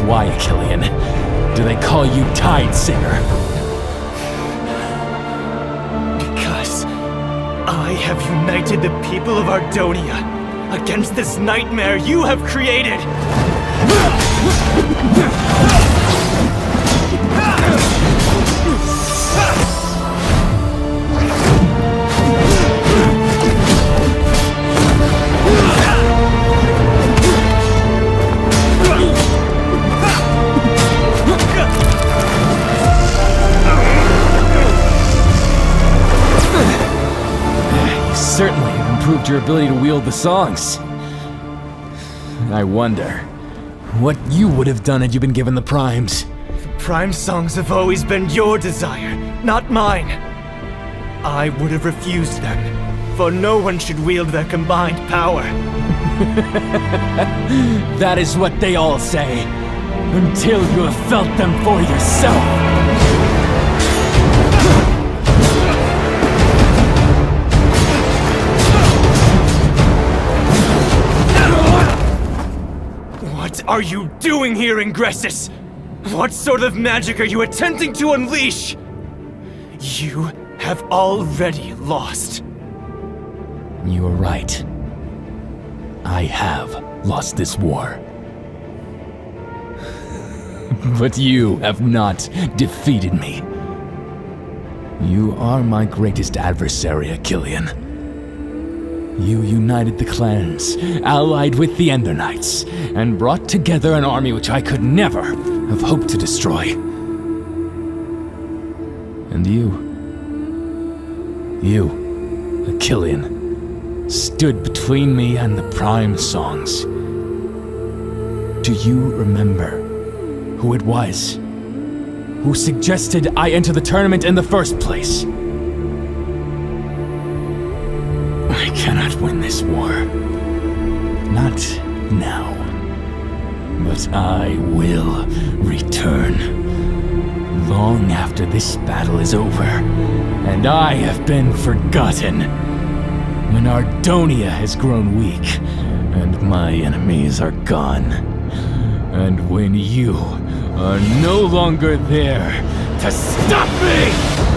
Why, Killian, do they call you Tide Singer? Because I have united the people of Ardonia against this nightmare you have created! Certainly have improved your ability to wield the songs. I wonder what you would have done had you been given the primes. The prime songs have always been your desire, not mine. I would have refused them, for no one should wield their combined power. That is what they all say, until you have felt them for yourself. What are you doing here, Ingressus? What sort of magic are you attempting to unleash? You have already lost. You are right. I have lost this war. But you have not defeated me. You are my greatest adversary, Achillean. You united the clans, allied with the Ender Knights, and brought together an army which I could never have hoped to destroy. And you, Achillean, stood between me and the prime songs. Do you remember who it was who suggested I enter the tournament in the first place? I cannot win this war. Not now. But I will return. Long after this battle is over, and I have been forgotten. When Ardonia has grown weak, and my enemies are gone. And when you are no longer there to stop me!